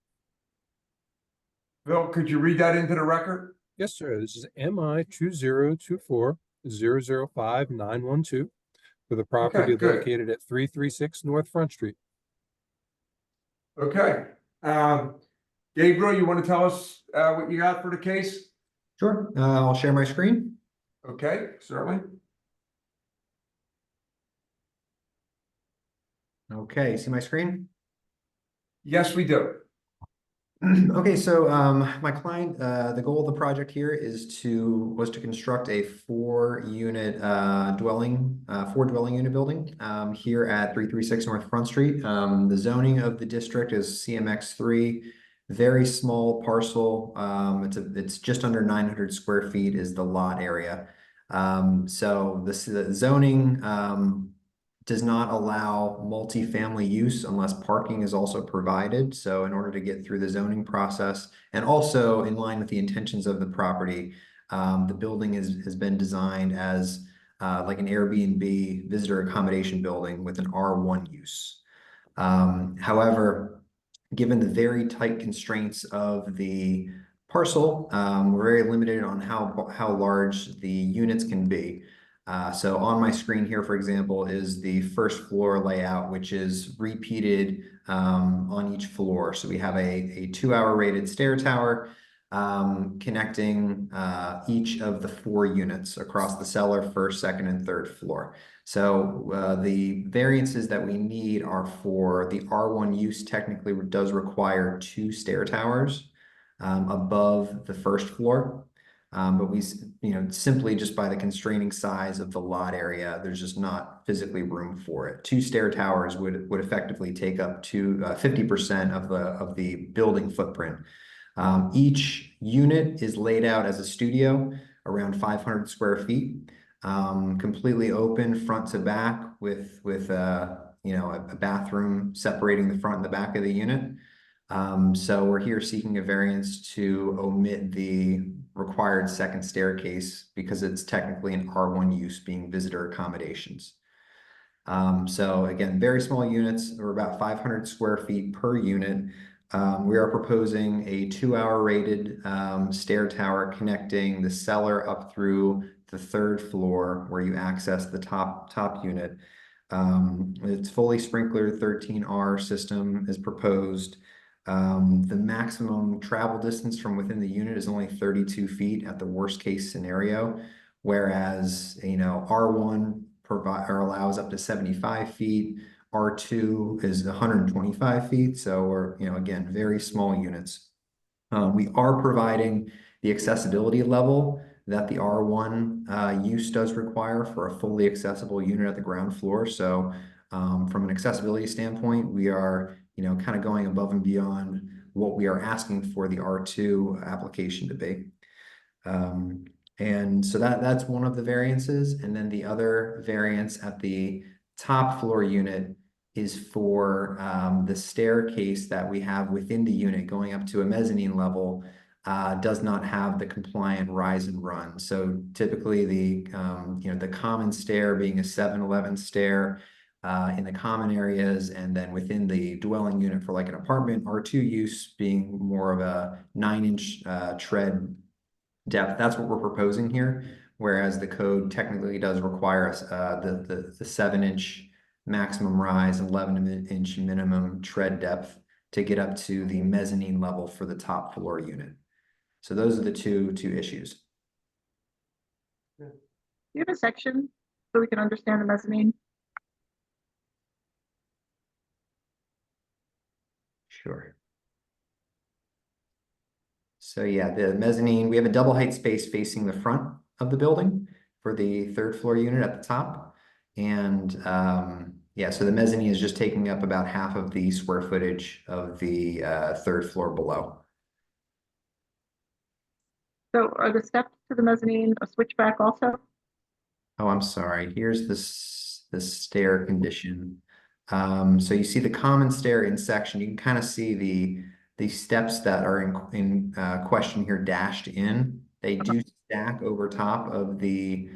Bill, could you read that into the record? Yes, sir. This is MI 2024-005-912 for the property good. located at 336 North Front Street. Okay, Gabriel, you want to tell us, what you got for the case? Sure. I'll share my screen. Okay, certainly. Okay, see my screen? Yes, we do. Okay, so my client, the goal of the project here was to construct a four dwelling unit building here at 336 North Front Street. The zoning of the district is CMX3, very small parcel. It's just under 900 square feet is the lot area. So the zoning does not allow multifamily use unless parking is also provided. So in order to get through the zoning process and also in line with the intentions of the property, the building has been designed as like an Airbnb visitor accommodation building with an R1 use. However, given the very tight constraints of the parcel, we're very limited on how large the units can be. So on my screen here, for example, is the first floor layout, which is repeated on each floor. So we have a 2-hour rated stair tower connecting each of the 4 units across the cellar, first, second, and third floor. So the variances that we need are for the R1 use technically does require 2 stair towers above the first floor. But we, simply just by the constraining size of the lot area, there's just not physically room for it. 2 stair towers would effectively take up to 50% of the building footprint. Each unit is laid out as a studio, around 500 square feet, completely open front to back with a bathroom separating the front and the back of the unit. So we're here seeking a variance to omit the required second staircase because it's technically an R1 use being visitor accommodations. So again, very small units, or about 500 square feet per unit. We are proposing a 2-hour rated stair tower connecting the cellar up through the 3rd floor where you access the top unit. It's fully sprinkler 13R system is proposed. The maximum travel distance from within the unit is only 32 feet at the worst case scenario, whereas, you know, R1 allows up to 75 feet. R2 is 125 feet, so we're, you know, again, very small units. We are providing the accessibility level that the R1 use does require for a fully accessible unit at the ground floor. So from an accessibility standpoint, we are, you know, kind of going above and beyond what we are asking for the R2 application to be. And so that's one of the variances. And then the other variance at the top floor unit is for the staircase that we have within the unit going up to a mezzanine level does not have the compliant rise and run. So typically the you know, the common stair being a 7-11 stair in the common areas, and then within the dwelling unit for like an apartment R2 use being more of a 9-inch tread depth. That's what we're proposing here. Whereas the code technically does require us the 7-inch maximum rise and 11-inch minimum tread depth to get up to the mezzanine level for the top floor unit. So those are the two issues. Do you have a section so we can understand the mezzanine? Sure. So yeah, the mezzanine, we have a double height space facing the front of the building for the 3rd floor unit at the top. And yeah, so the mezzanine is just taking up about half of the square footage of the 3rd floor below. So are the steps to the mezzanine a switchback also? Oh, I'm sorry. Here's the stair condition. So you see the common stair in section. You can kind of see the steps that are in question here dashed in. They do stack over top of the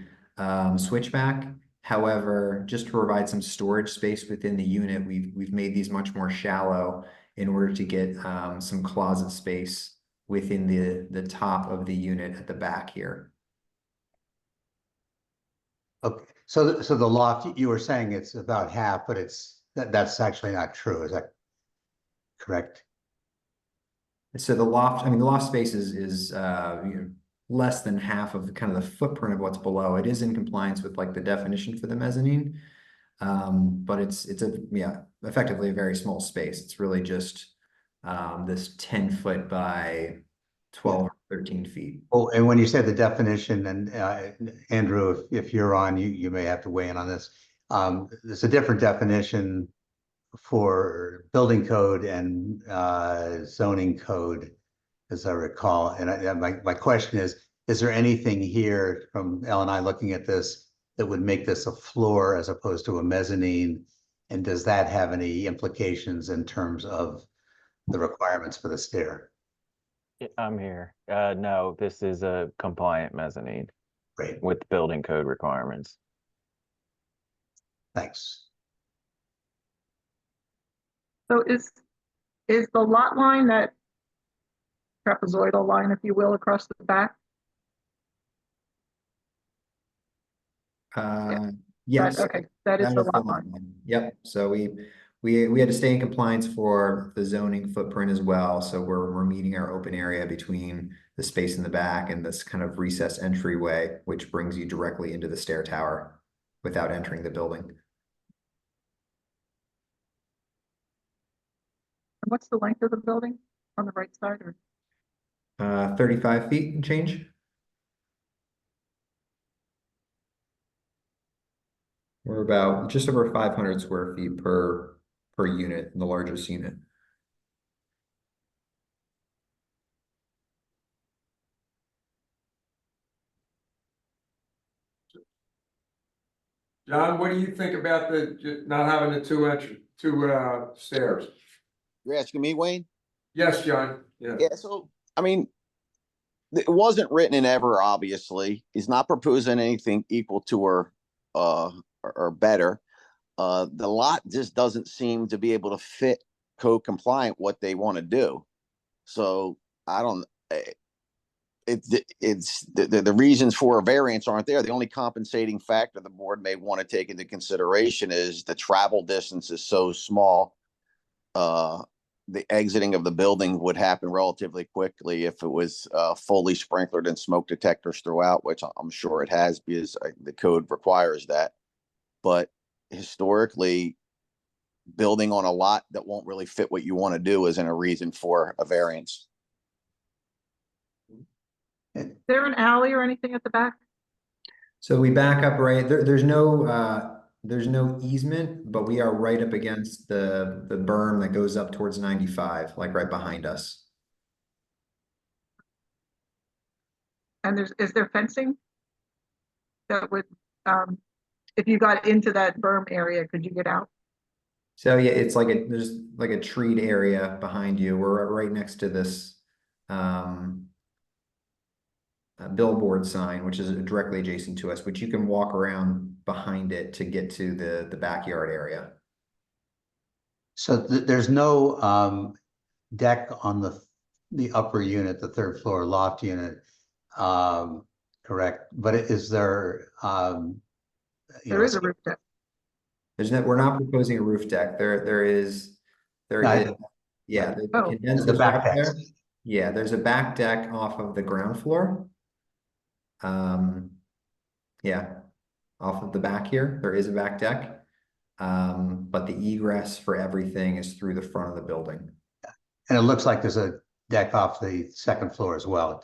switchback. However, just to provide some storage space within the unit, we've made these much more shallow in order to get some closet space within the top of the unit at the back here. Okay, so the loft, you were saying it's about half, but that's actually not true. Is that correct? So the loft, I mean, the loft space is you know, less than half of the kind of the footprint of what's below. It is in compliance with like the definition for the mezzanine. But it's effectively a very small space. It's really just this 10-foot by 12 or 13 feet. Oh, and when you said the definition, and Andrew, if you're on, you may have to weigh in on this. There's a different definition for building code and zoning code, as I recall. And my question is there anything here from L&I looking at this that would make this a floor as opposed to a mezzanine? And does that have any implications in terms of the requirements for the stair? I'm here. No, this is a compliant mezzanine. Great. With building code requirements. Thanks. So is the lot line that trapezoidal line, if you will, across the back? Yes. Okay, that is the lot line. Yep. So we had to stay in compliance for the zoning footprint as well. So we're meeting our open area between the space in the back and this kind of recessed entryway, which brings you directly into the stair tower without entering the building. And what's the length of the building on the right side, or? 35 feet and change. We're about just over 500 square feet per unit, the largest unit. John, what do you think about not having the two stairs? You're asking me, Wayne? Yes, John. Yeah. Yeah, so, I mean, it wasn't written in ever, obviously. He's not proposing anything equal to or better. The lot just doesn't seem to be able to fit code compliant what they want to do. So I don't, it's the reasons for a variance aren't there. The only compensating factor the board may want to take into consideration is the travel distance is so small. The exiting of the building would happen relatively quickly if it was fully sprinklered and smoke detectors throughout, which I'm sure it has because the code requires that. But historically, building on a lot that won't really fit what you want to do isn't a reason for a variance. Is there an alley or anything at the back? So we back up right there. There's no easement, but we are right up against the berm that goes up towards 95, like right behind us. And is there fencing that would, if you got into that berm area, could you get out? So yeah, it's like there's like a treed area behind you. We're right next to this billboard sign, which is directly adjacent to us, which you can walk around behind it to get to the backyard area. So there's no deck on the upper unit, the third floor loft unit, correct? But is there There is a roof deck. We're not proposing a roof deck. There is yeah, the condensers the back up deck. there. Yeah, there's a back deck off of the ground floor. Yeah, off of the back here, there is a back deck. But the egress for everything is through the front of the building. And it looks like there's a deck off the second floor as well.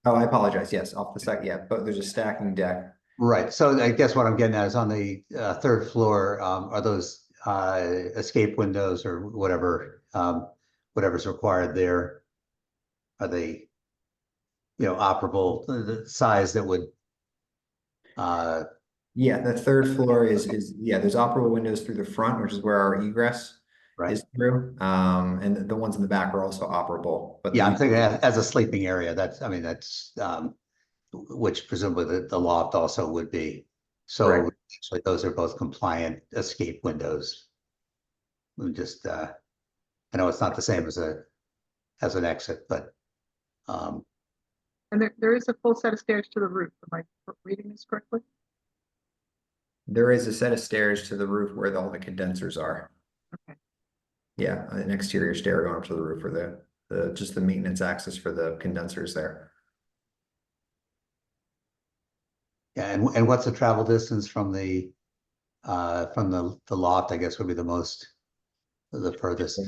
Oh, I apologize. Yes, off the second. Yeah, but there's a stacking deck. Right. So I guess what I'm getting at is on the third floor, are those escape windows or whatever, whatever's required there? Are they, operable, the size that would? Yeah, the third floor is yeah, there's operable windows through the front, which is where our egress is through. And the ones in the back are also operable. But yeah, I'm thinking as a sleeping area, that's which presumably the loft also would be. So actually those are both compliant escape windows. Just I know it's not the same as an exit, but and there is a full set of stairs to the roof. Am I reading this correctly? there is a set of stairs to the roof where all the condensers are. Okay. Yeah, an exterior stair going up to the roof for the just the maintenance access for the condensers there. yeah, and what's the travel distance from the loft, I guess would be the furthest.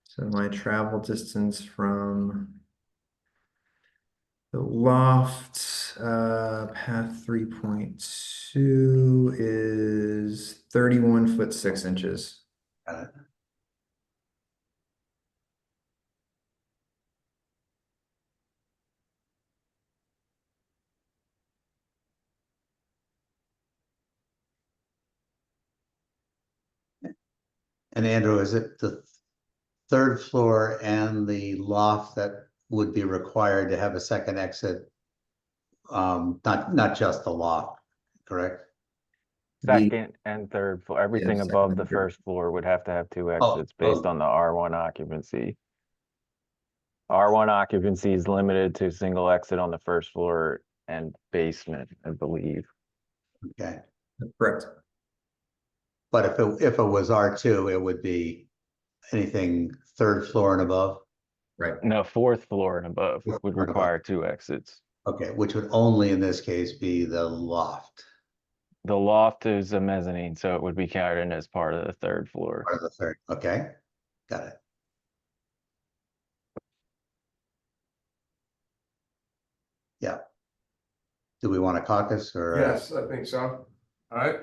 So my travel distance from the loft path 3.2 is 31 foot 6 inches. Got it. And Andrew, is it the third floor and the loft that would be required to have a second exit? Not just the loft, correct? Second and third floor, everything second above and the third. first floor would have to have two exits based on the R1 occupancy. R1 occupancy is limited to single exit on the first floor and basement, I believe. Okay. Correct. But if it was R2, it would be anything third floor and above? Right. No, fourth floor and above Fourth would floor and above. require two exits. Okay, which would only in this case be the loft, The loft is a mezzanine, so it would be counted in as part of the third floor. part of the third. Okay, got it. Yeah. Do we want to caucus or? Yes, I think so. All right.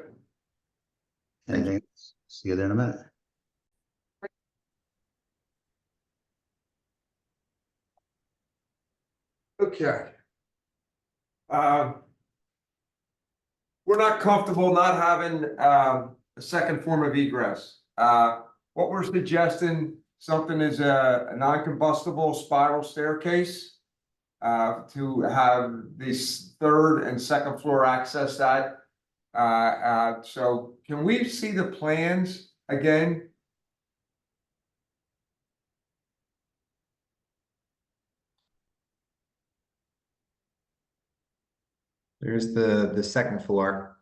Anything? See you there in a minute. Okay. We're not comfortable not having a second form of egress. What we're suggesting, something is a non-combustible spiral staircase to have this third and second floor access that. So can we see the plans again? There's the second floor.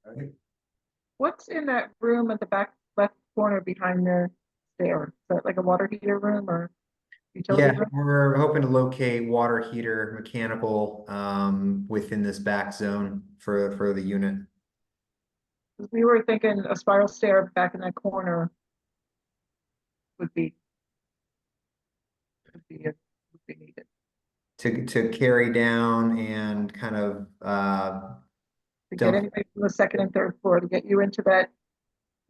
Right? What's in that room at the back left corner behind the stair? Is that like a water heater room or utility Yeah, room? we're hoping to locate water heater, mechanical, within this back zone for the unit. We were thinking a spiral stair back in that corner would be needed. To carry down and kind of, To get dump- anybody from the second and third floor, to get you into that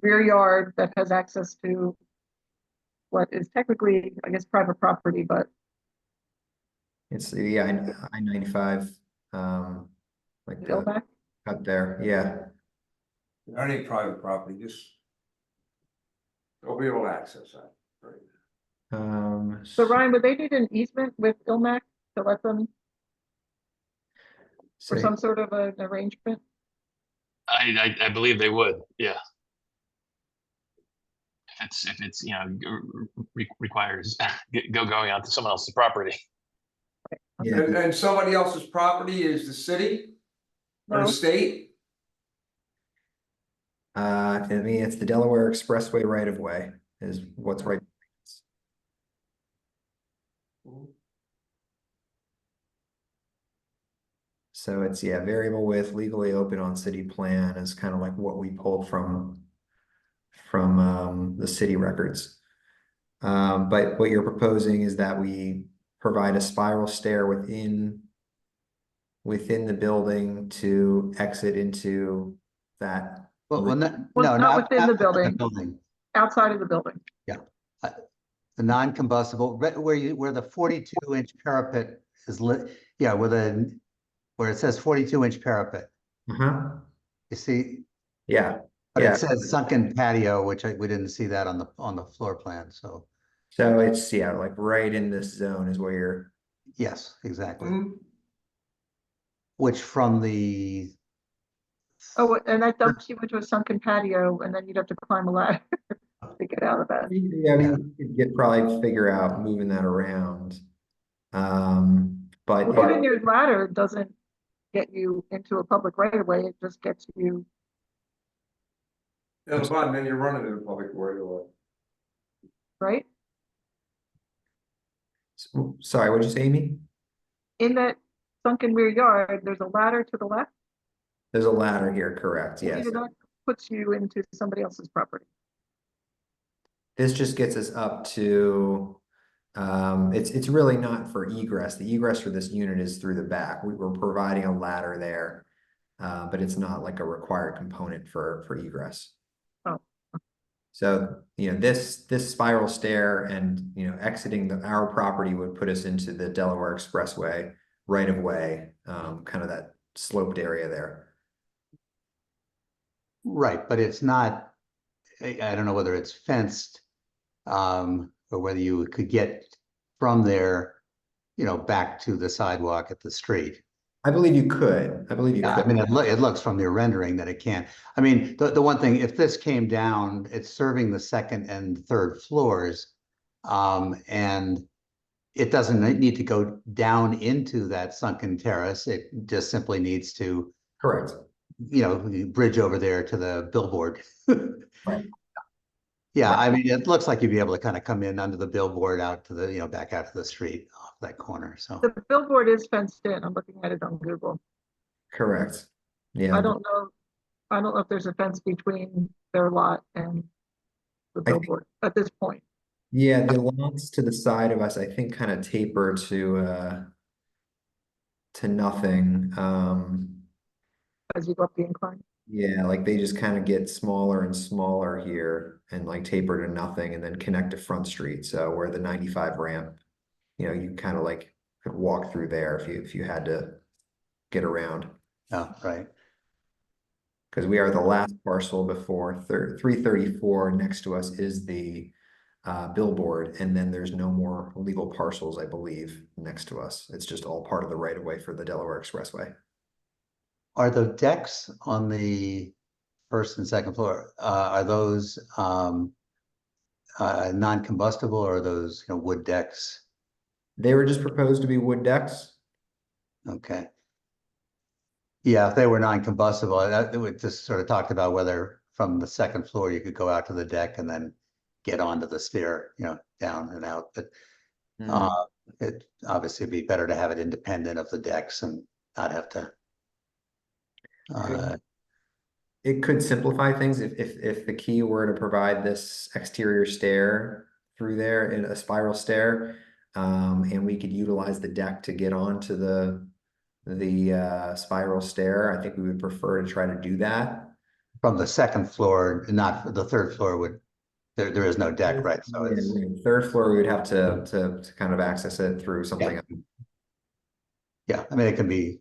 rear yard that has access to what is technically, I guess, private property, but it's the I-95, like Bill the back. cut there, yeah. That ain't private property, just. They'll be able to access that. Right. So Ryan, would they need an easement with Ilmac to let them, or say- some sort of an arrangement? I believe they would, yeah. If it's, you know, requires going out to someone else's property. Yeah, And somebody else's property is the city or No. the state? I mean, it's the Delaware Expressway right of way is what's right. So it's, yeah, variable width, legally open on city plan is kind of like what we pulled from the city records. But what you're proposing is that we provide a spiral stair within the building to exit into that. Well, Well, no, not within the outside building. Outside of the building. The non-combustible, where the 42-inch parapet is lit, yeah, where it says 42-inch parapet. Uh-huh. You see, Yeah. but Yeah. it says sunken patio, which we didn't see that on the floor plan. So So it's, yeah, like right in this zone is where you're. yes, exactly. Mhm. Which from the Oh, and that dumps you into a sunken patio, and then you'd have to climb a ladder to get out of that. Yeah, I mean, you could probably figure out moving that around. But Well, putting your ladder doesn't get you into a public right of way, it just gets you, Down the bottom, then you're running in the public right away. right? sorry, what'd you say, Amy? In that sunken rear yard, there's a ladder to the left. There's a ladder here, correct, yes. That puts you into somebody else's property. This just gets us up to, it's really not for egress. The egress for this unit is through the back. We're providing a ladder there. But it's not like a required component for egress. Oh. So, this spiral stair and, exiting our property would put us into the Delaware Expressway right of way, kind of that sloped area there. right, but it's not, I don't know whether it's fenced, or whether you could get from there, back to the sidewalk at the street. I believe you could. I believe you Yeah, could. I mean, it looks from the rendering that it can. I mean, the one thing, if this came down, it's serving the second and third floors. And it doesn't need to go down into that sunken terrace. It just simply needs to, Correct. bridge over there to the billboard. Right. Yeah, I mean, it looks like you'd be able to kind of come in under the billboard out to the, back out to the street off that corner, so. The billboard is fenced in. I'm looking at it on Google. Correct. Yeah. I don't know if there's a fence between their lot and the I think- billboard at this point. Yeah, the lots to the side of us, I think, kind of taper to nothing. As you go up the incline. Yeah, like they just kind of get smaller and smaller here and like taper to nothing and then connect to Front Street. So where the 95 ramp, you kind of like could walk through there if you had to get around. Oh, right. Because we are the last parcel before 334 next to us is the billboard, and then there's no more legal parcels, I believe, next to us. It's just all part of the right of way for the Delaware Expressway. Are the decks on the first and second floor, are those non-combustible or are those, wood decks? They were just proposed to be wood decks. Okay. Yeah, if they were non-combustible, that we just sort of talked about whether from the second floor you could go out to the deck and then get onto the stair, down and out, but it obviously be better to have it independent of the decks and not have to. It could simplify things if the key were to provide this exterior stair through there in a spiral stair. And we could utilize the deck to get onto the spiral stair. I think we would prefer to try to do that. From the second floor, not the third floor there is no deck, right? So it's. Third floor, we would have to kind of access it through something. Yeah, I mean, it can be,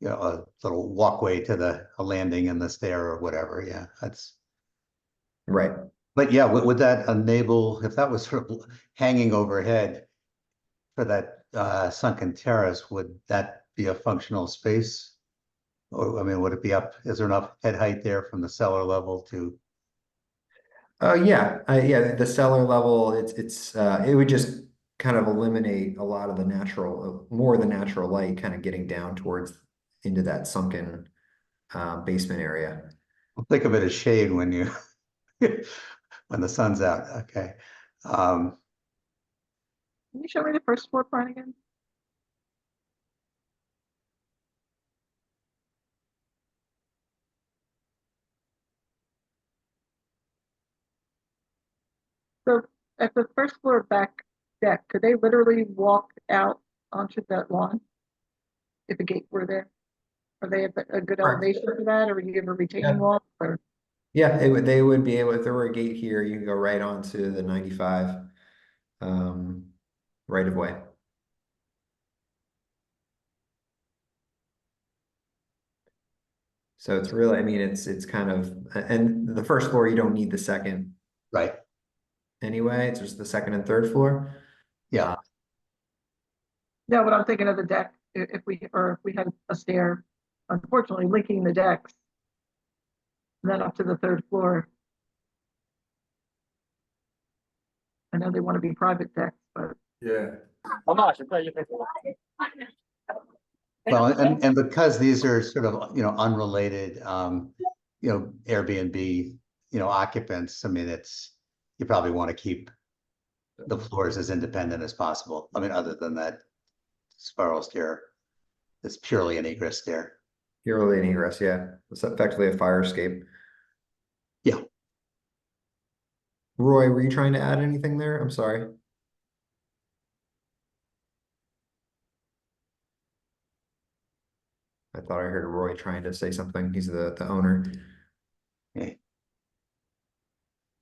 a little walkway to a landing and the stair or whatever. Yeah, that's. Right. But yeah, would that enable, if that was sort of hanging overhead for that sunken terrace, would that be a functional space? Or, I mean, would it be up, is there enough head height there from the cellar level to? Yeah, the cellar level, it would just kind of eliminate a lot of the more of the natural light kind of getting down into that sunken basement area. Think of it as shade when you, when the sun's out, okay. Can you show me the first floor plan again? So at the first floor back deck, could they literally walk out onto that lawn? If a gate were there? Are they a good elevation for that, or would you give a retaining wall, or? Yeah, they would be able, if there were a gate here, you can go right onto the 95 right of way. So it's really, I mean, it's kind of, and the first floor, you don't need the second. Right. Anyway, it's just the second and third floor. Yeah. No, but I'm thinking of the deck, if we had a stair, unfortunately linking the decks. And then up to the third floor. I know they want to be private decks, but. Yeah. Well, and because these are sort of, unrelated, Airbnb, occupants, I mean, you probably want to keep the floors as independent as possible. I mean, other than that spiral stair, it's purely an egress stair. Purely an egress, yeah. It's effectively a fire escape. Yeah. Roy, were you trying to add anything there? I'm sorry. I thought I heard Roy trying to say something. He's the owner. Okay.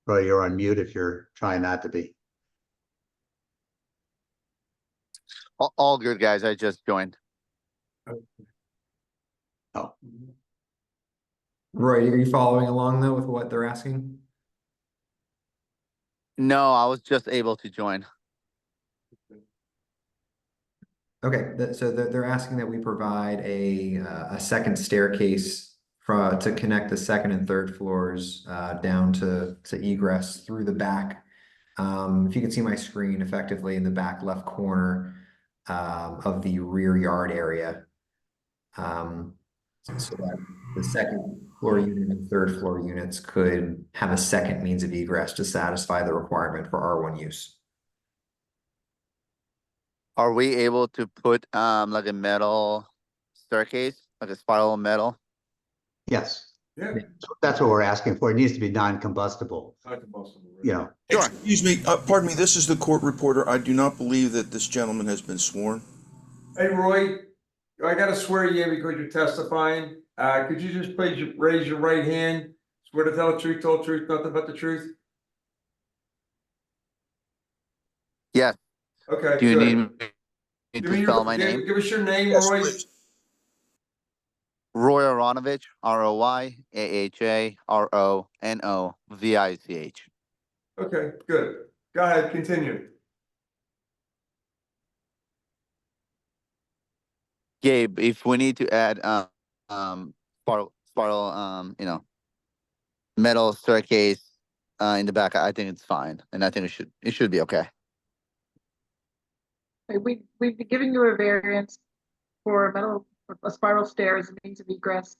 Roy, you're on mute if you're trying not to be. All good, guys. I just joined. Oh. Roy, are you following along though with what they're asking? No, I was just able to join. Okay, so they're asking that we provide a second staircase to connect the second and third floors down to egress through the back. If you can see my screen, effectively in the back left corner of the rear yard area. So that the second floor unit and third floor units could have a second means of egress to satisfy the requirement for R1 use. Are we able to put like a metal staircase, like a spiral metal? Yes. Yeah. That's what we're asking for. It needs to be non-combustible. Sure. Excuse me, pardon me, this is the court reporter. I do not believe that this gentleman has been sworn. Hey, Roy, I gotta swear you in because you're testifying. Could you just please raise your right hand? Swear to tell the truth, nothing but the truth? Yes. Okay. Do you good. need me Give to me spell your, my give, name? give us your name, Yes, Roy. please. Roy Aronovich, RoyAharonovich. Okay, good. Go ahead, continue. Gabe, if we need to add spiral metal staircase in the back, I think it's fine, and I think it should be okay. We've been giving you a variance for a spiral stair as a means of egress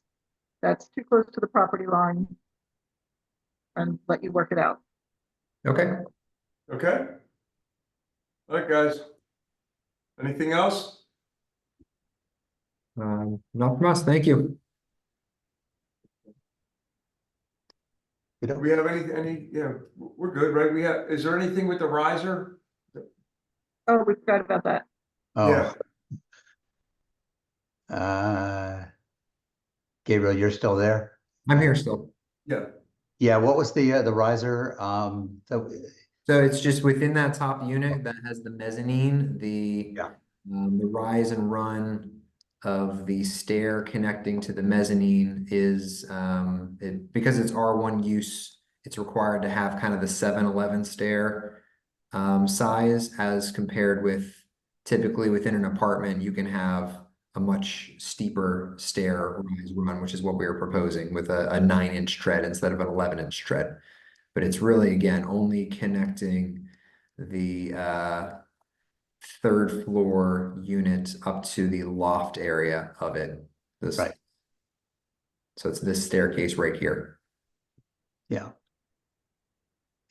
that's too close to the property line, and let you work it out. Okay. Okay? All right, guys. Anything else? Not from us, thank you. Do we have we're good, right? Is there anything with the riser? Oh, we forgot about that. Yeah. Gabriel, you're still there? I'm here still. Yeah. Yeah, what was the riser? So it's just within that top unit that has the mezzanine, the rise and run of the stair connecting to the mezzanine is because it's R1 use, it's required to have kind of the 7-Eleven stair size, as compared with typically within an apartment, you can have a much steeper stair rise run, which is what we were proposing with a 9-inch tread instead of an 11-inch tread. But it's really, again, only connecting the third floor unit up to the loft area of it. Right. So it's this staircase right here. Yeah.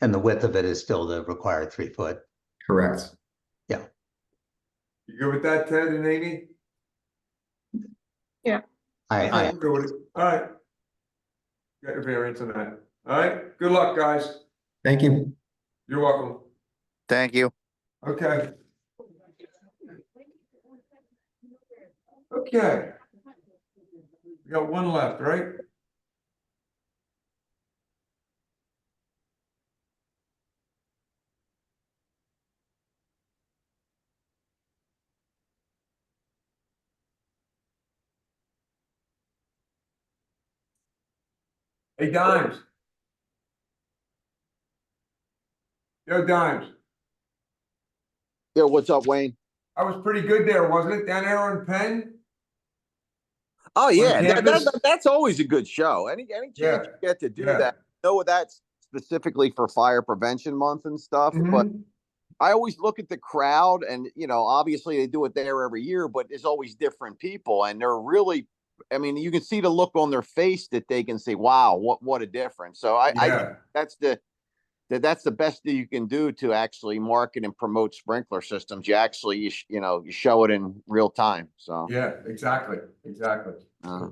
And the width of it is still the required 3 foot. Correct. Yeah. You good with that, Ted and Amy? Yeah. I We're good with it. All right. Got your variance on that. All right. Good luck, guys. Thank you. You're welcome. Thank you. Okay. Okay. We got one left, right? Hey, Dimes. Yo, Dimes. Yo, what's up, Wayne? I was pretty good there, wasn't it? Down there on Penn? Oh yeah, campus? that's always a good show. Any chance Yeah. you get to do Yeah. that? I know that's specifically for Fire Prevention Month and stuff, Mm-hmm. but I always look at the crowd, and obviously they do it there every year, but there's always different people, and they're really, I mean, you can see the look on their face that they can say, "Wow, what a difference!" So I think that's the best that you can do to actually market and promote sprinkler systems. You actually, you show it in real time. So Yeah, exactly.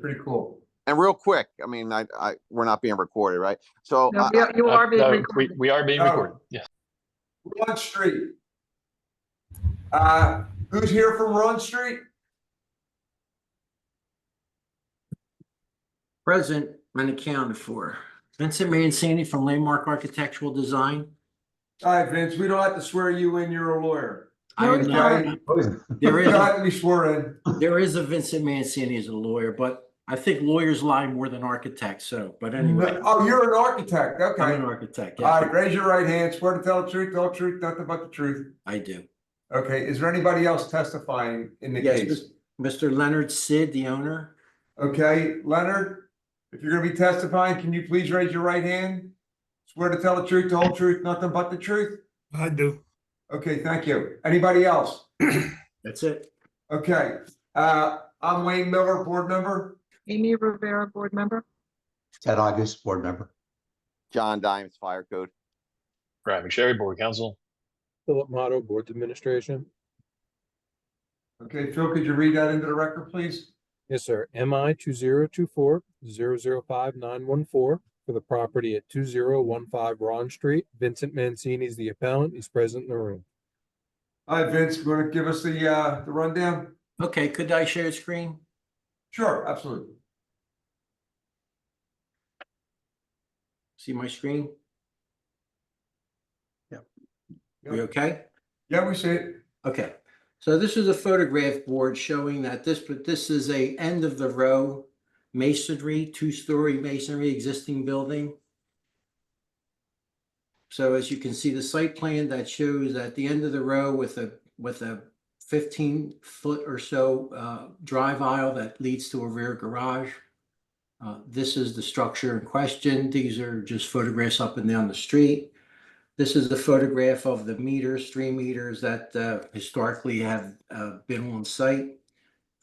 Pretty cool. And real quick, I mean, we're not being recorded, right? So No, you are being recorded. We are being recorded. Yes. Run Street. Who's here from Run Street? Present and accounted for. Vincent Mancini from Landmark Architectural Design. All right, Vince, we don't have to swear you in, you're a lawyer. I am not. There You is, don't have to be sworn in. there is a Vincent Mancini as a lawyer, but I think lawyers lie more than architects, but anyway. Oh, you're an architect, okay. I'm an architect, All yes, right, raise your right hand, swear to tell the truth, nothing but the truth. I do. Okay, is there anybody else testifying in the Yes, case? Mr. Leonard Sid, the owner. Okay, Leonard, if you're gonna be testifying, can you please raise your right hand? Swear to tell the truth, the whole truth, nothing but the truth? I do. Okay, thank you. Anybody else? That's it. Okay, I'm Wayne Miller, board member. Amy Rivera, board member. Ted August, board member. John Dimes, Fire Code. Brad McSherry, Board Counsel. Philip Motto, Board Administration. Okay, Phil, could you read that into the record, please? Yes, sir. MI 2024-005914 for the property at 2015 Ron Street. Vincent Mancini is the appellant. He's present in the room. All right, Vince, you want to give us the rundown? Okay, could I share screen? Sure, absolutely. See my screen? Yep. We okay? Yeah, we see it. Okay, so this is a photograph board showing that this is a end of the row masonry, 2-story masonry existing building. So as you can see, the site plan that shows at the end of the row with a 15-foot or so drive aisle that leads to a rear garage. This is the structure in question. These are just photographs up and down the street. This is the photograph of the meters, 3 meters that historically have been on site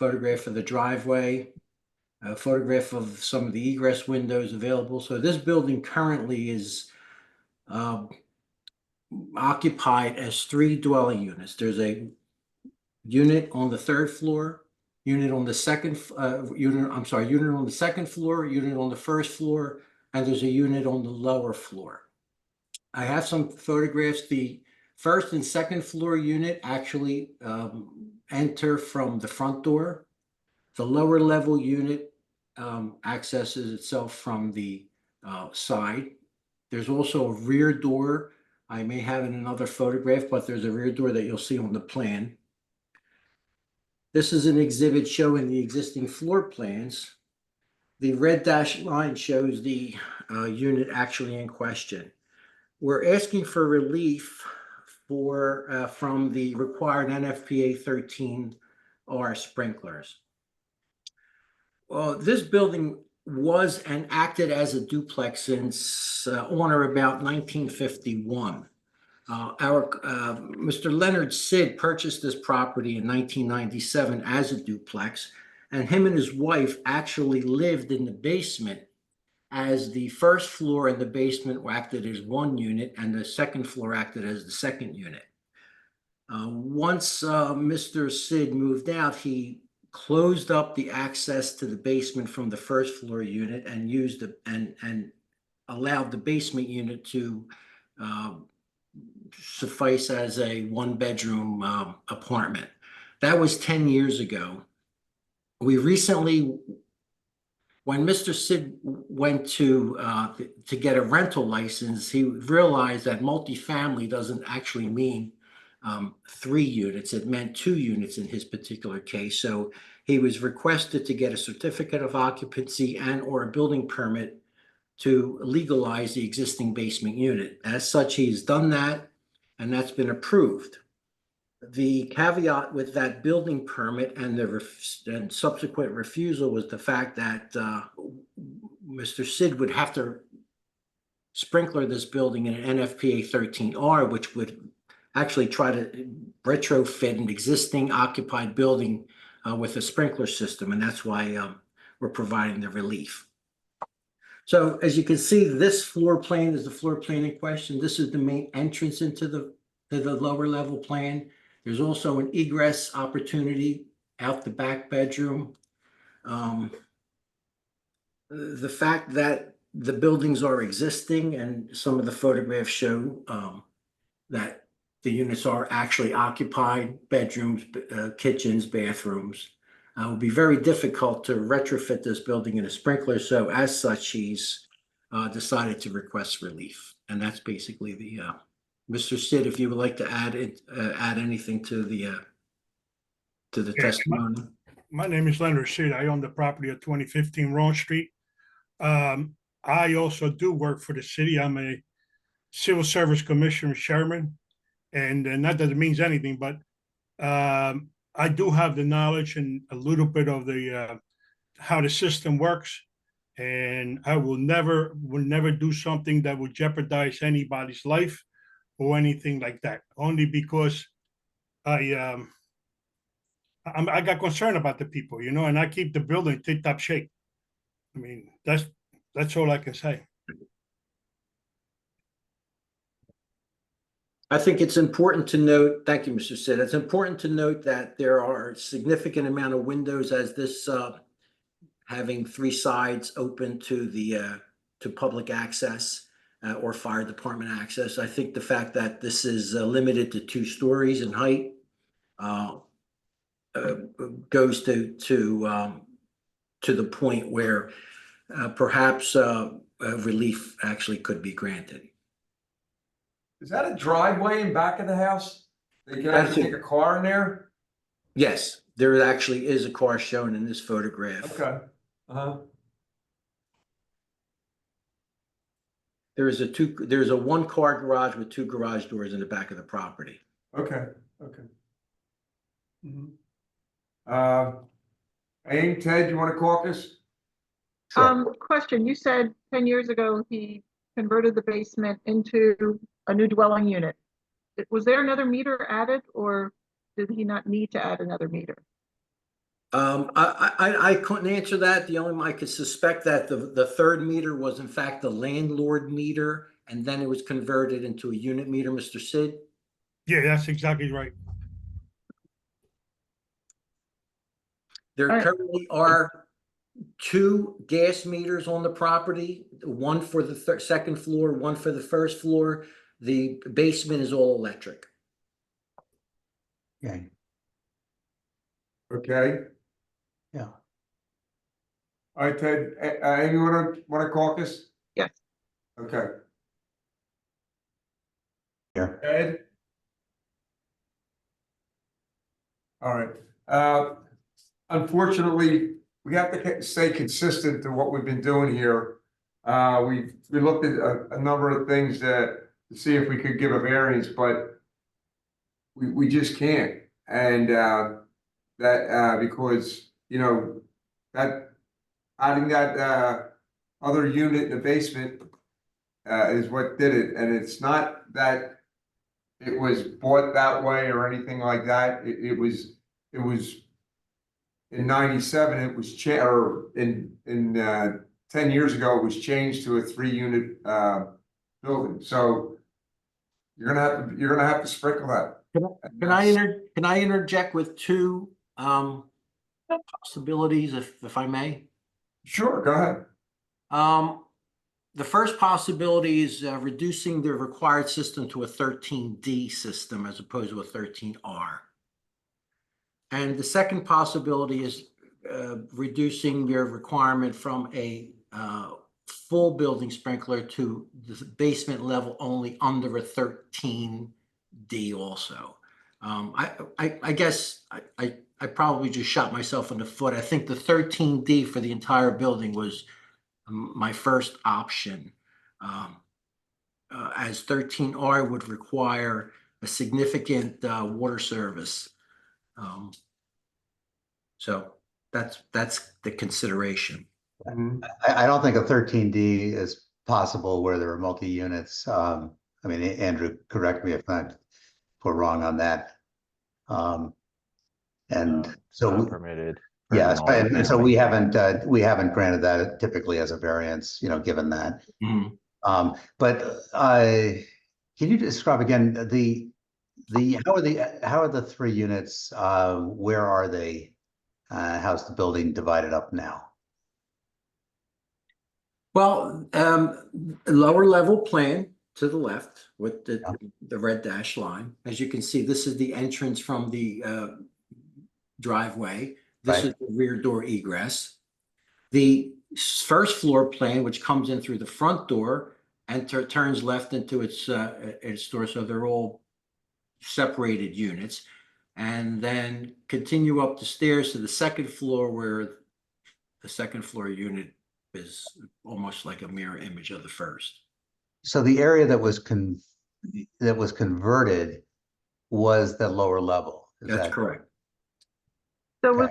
photograph of the driveway, a photograph of some of the egress windows available. So this building currently is occupied as 3 dwelling units. There's a unit on the 3rd floor, unit on the second unit on the 2nd floor, unit on the 1st floor, and there's a unit on the lower floor. I have some photographs. The 1st and 2nd floor unit actually enter from the front door. The lower level unit accesses itself from the side. There's also a rear door. I may have in another photograph, but there's a rear door that you'll see on the plan. This is an exhibit showing the existing floor plans. The red dashed line shows the unit actually in question. We're asking for relief from the required NFPA 13R sprinklers. Well, this building was and acted as a duplex since on or about 1951. Mr. Leonard Sid purchased this property in 1997 as a duplex, and him and his wife actually lived in the basement, as the 1st floor and the basement acted as 1 unit and the 2nd floor acted as the 2nd unit. Once Mr. Sid moved out, he closed up the access to the basement from the 1st floor unit and used and allowed the basement unit to suffice as a 1-bedroom apartment. That was 10 years ago. We recently, when Mr. Sid went to get a rental license, he realized that multifamily doesn't actually mean 3 units. It meant 2 units in his particular case. So he was requested to get a certificate of occupancy and or a building permit to legalize the existing basement unit. As such, he's done that, and that's been approved. The caveat with that building permit and the subsequent refusal was the fact that Mr. Sid would have to sprinkler this building in an NFPA 13R, which would actually try to retrofit an existing occupied building with a sprinkler system, and that's why we're providing the relief. So as you can see, this floor plan is the floor plan in question. This is the main entrance into the lower level plan. There's also an egress opportunity out the back bedroom. The fact that the buildings are existing and some of the photographs show that the units are actually occupied, bedrooms, kitchens, bathrooms. It would be very difficult to retrofit this building in a sprinkler. So as such, he's decided to request relief. And that's basically the, Mr. Sid, if you would like to add anything to the testimony. My name is Leonard Sid. I own the property at 2015 Wrong Street. I also do work for the city. I'm a Civil Service Commission chairman. And not that it means anything, but I do have the knowledge and a little bit of the how the system works. And I will never do something that would jeopardize anybody's life or anything like that. Only because I got concerned about the people, you know, and I keep the building tip-top shape. I mean, that's all I can say. I think it's important to note, thank you, Mr. Sid. It's important to note that there are a significant amount of windows as this having 3 sides open to the to public access or fire department access. I think the fact that this is limited to 2 stories in height goes to the point where perhaps relief actually could be granted. Is that a driveway in back of the house? They can actually take a car in there? Yes, there actually is a car shown in this photograph. Okay. There's a 1-car garage with 2 garage doors in the back of the property. Okay. Aim, Ted, you want to caucus? Question, you said 10 years ago he converted the basement into a new dwelling unit. Was there another meter added, or did he not need to add another meter? I couldn't answer that. The only, I could suspect that the third meter was in fact the landlord meter, and then it was converted into a unit meter, Mr. Sid. Yeah, that's exactly right. There Alright. currently are 2 gas meters on the property, one for the second floor, one for the first floor. The basement is all electric. Okay, Okay, yeah. all right, Ted, Amy, wanna caucus? Yes. Okay, Here. Ed? All right, unfortunately, we have to stay consistent to what we've been doing here. We looked at a number of things to see if we could give a variance, but we just can't. And because, you know, that adding that other unit in the basement is what did it. And it's not that it was bought that way or anything like that. It was in 97, it was or in 10 years ago, it was changed to a 3-unit building. So you're gonna have to sprinkle that. Can I interject with 2 possibilities, if I may? Sure, go ahead. The first possibility is reducing the required system to a 13D system as opposed to a 13R. And the second possibility is reducing your requirement from a full building sprinkler to the basement level only under a 13D also. I guess I probably just shot myself in the foot. I think the 13D for the entire building was my first option, as 13R would require a significant water service. So that's the consideration. I don't think a 13D is possible where there are multi-units. I mean, Andrew, correct me if we're wrong on that. And so, Not permitted. for yeah, and so we multifamily. haven't granted that typically as a variance, you know, given that. Mhm. But can you describe again how are the 3 units? Where are they? How's the building divided up now? Well, lower level plan to the left with the red dash line. As you can see, this is the entrance from the driveway. This is the rear door egress. The first floor plan, which comes in through the front door and turns left into its door, so they're all separated units. And then continue up the stairs to the second floor, where the second floor unit is almost like a mirror image of the first. So the area that was converted was the lower level. That's correct. So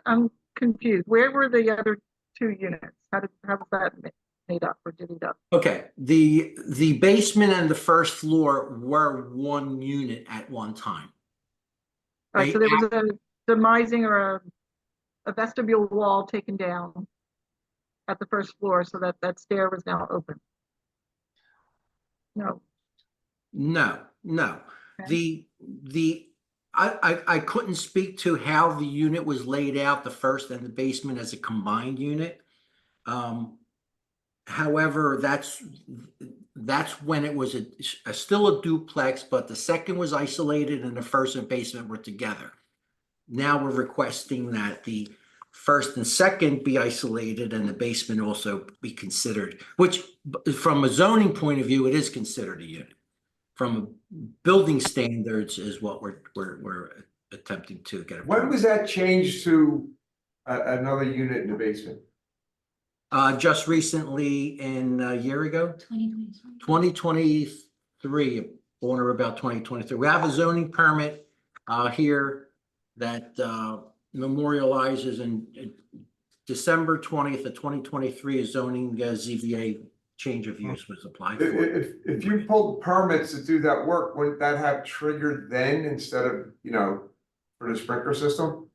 I'm confused. Where were the other 2 units? How was that made up or divvied up? Okay, the basement and the first floor were 1 unit at one time. All right, so there was a demising or a vestibule wall taken down at the first floor so that stair was now open. No. Okay. I couldn't speak to how the unit was laid out, the first and the basement as a combined unit. However, that's when it was still a duplex, but the second was isolated and the first and basement were together. Now we're requesting that the first and second be isolated and the basement also be considered, which from a zoning point of view, it is considered a unit. From building standards is what we're attempting to get. When was that changed to another unit in the basement? Just recently, in a year ago, 2023, on or about 2023. We have a zoning permit here that memorializes in December 20th of 2023, a zoning ZBA change of use was applied for. If you pulled permits to do that work, wouldn't that have triggered then instead of, you know, for the sprinkler system?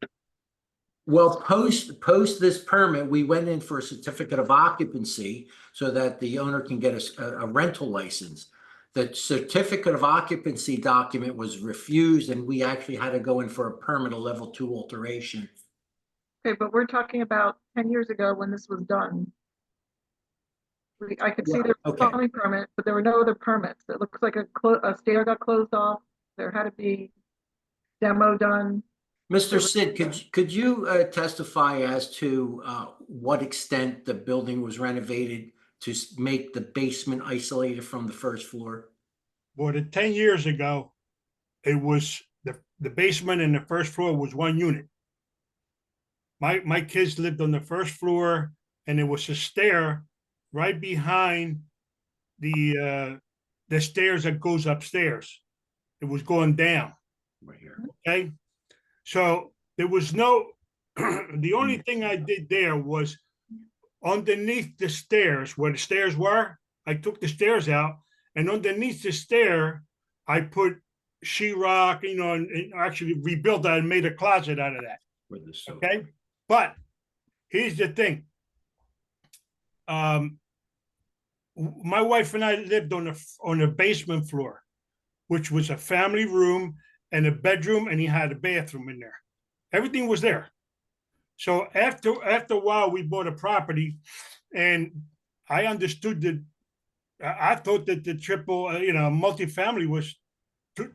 Well, post this permit, we went in for a certificate of occupancy so that the owner can get a rental license. The certificate of occupancy document was refused and we actually had to go in for a permit, a level 2 alteration. Okay, but we're talking about 10 years ago when this was done. I could see Yeah, there was a okay. plumbing permit, but there were no other permits. It looks like a stair got closed off. There had to be demo done. Mr. Sid, could you testify as to what extent the building was renovated to make the basement isolated from the first floor? More than 10 years ago, it was the basement and the first floor was one unit. My kids lived on the first floor and there was a stair right behind the stairs that goes upstairs. It was going down. Right here. Okay. So there was no, the only thing I did there was underneath the stairs, where the stairs were, I took the stairs out, and underneath the stair, I put sheetrock, and actually rebuilt that and made a closet out of that. Okay. But here's the thing. My wife and I lived on the basement floor, which was a family room and a bedroom, and he had a bathroom in there. Everything was there. So after a while, we bought a property, and I understood that I thought that the triple, multifamily was two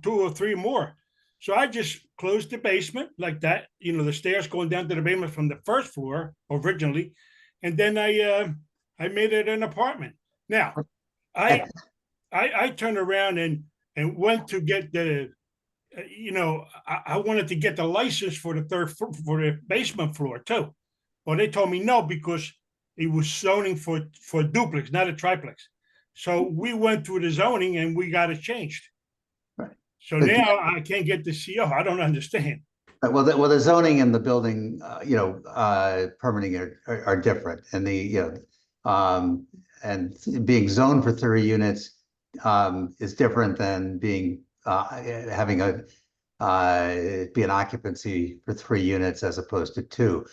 or three more. So I just closed the basement like that, the stairs going down to the basement from the first floor originally, and then I made it an apartment. Now, I turned around and went to get the. I wanted to get the license for the basement floor too. Well, they told me no, because it was zoning for duplex, not a triplex. So we went through the zoning and we got it changed. Right. So now I can't get the CO. I don't understand. Well, the zoning and the building, permitting are different, and and being zoned for 3 units is different than being having be an occupancy for 3 units as opposed to 2.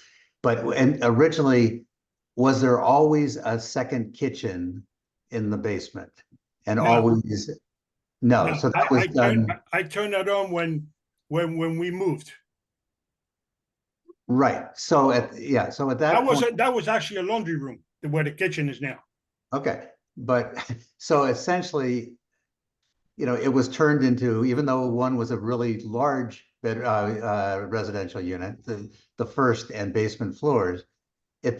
And originally, was there always a second kitchen in the basement? And No. always, no. So that was done. I turned that on when we moved. Right. So at that point, that was actually a laundry room where the kitchen is now. okay. But so essentially, it was turned into, even though one was a really large residential unit, the first and basement floors, it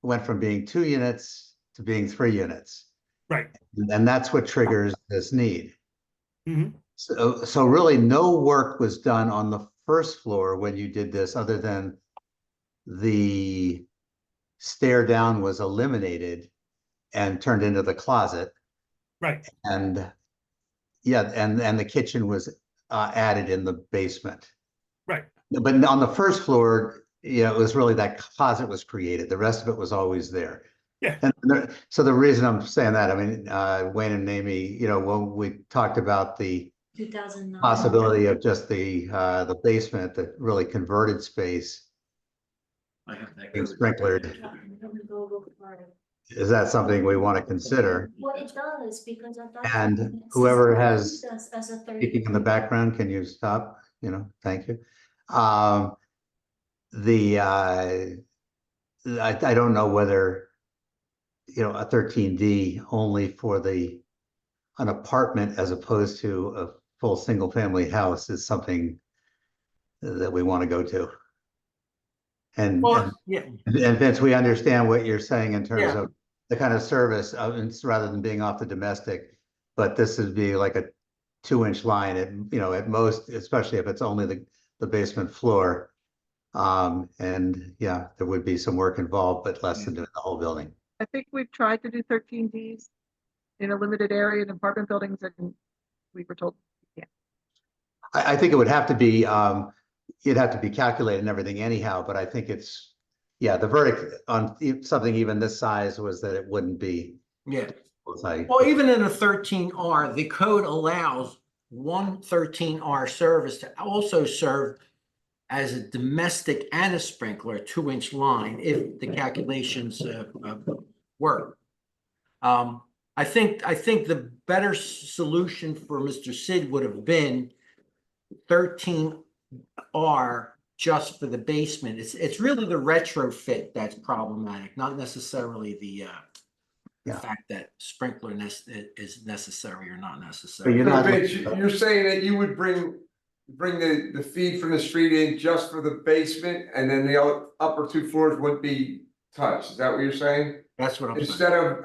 went from being 2 units to being 3 units. Right. And that's what triggers this need. Mhm. So really no work was done on the first floor when you did this, other than the stair down was eliminated and turned into the closet. Right. And yeah, and the kitchen was added in the basement. Right. But on the first floor, it was really that closet was created. The rest of it was always there. Yeah. And so the reason I'm saying that, I mean, Wayne and Amy, when we talked about the 2009. possibility of just the basement, the really converted space I have that. being sprinklered, Let me go look for it. is that something we want to consider? Well, it does, because at that And time, whoever it has says as a third. speaking in the background, can you stop? Thank you. I don't know whether, a 13D only for an apartment as opposed to a full single family house is something that we want to go to. And Vince, we understand what you're saying in terms of the kind of service rather than being off the domestic, but this would be like a 2-inch line at most, especially if it's only the basement floor. And yeah, there would be some work involved, but less than doing the whole building. I think we've tried to do 13Ds in a limited area in apartment buildings, and we were told, yeah. I think it would have to be, you'd have to be calculated and everything anyhow, but I think the verdict on something even this size was that it wouldn't be. Yeah. Well, even in a 13R, the code allows one 13R service to also serve as a domestic and a sprinkler, a 2-inch line, if the calculations work. I think the better solution for Mr. Sid would have been 13R just for the basement. It's really the retrofit that's problematic, not necessarily the fact that sprinkler is necessary or not necessary. you're So not Vince, looking- you're saying that you would bring the feed from the street in just for the basement, and then the upper 2 floors wouldn't be touched, is that what you're saying? That's what I'm saying. Instead of,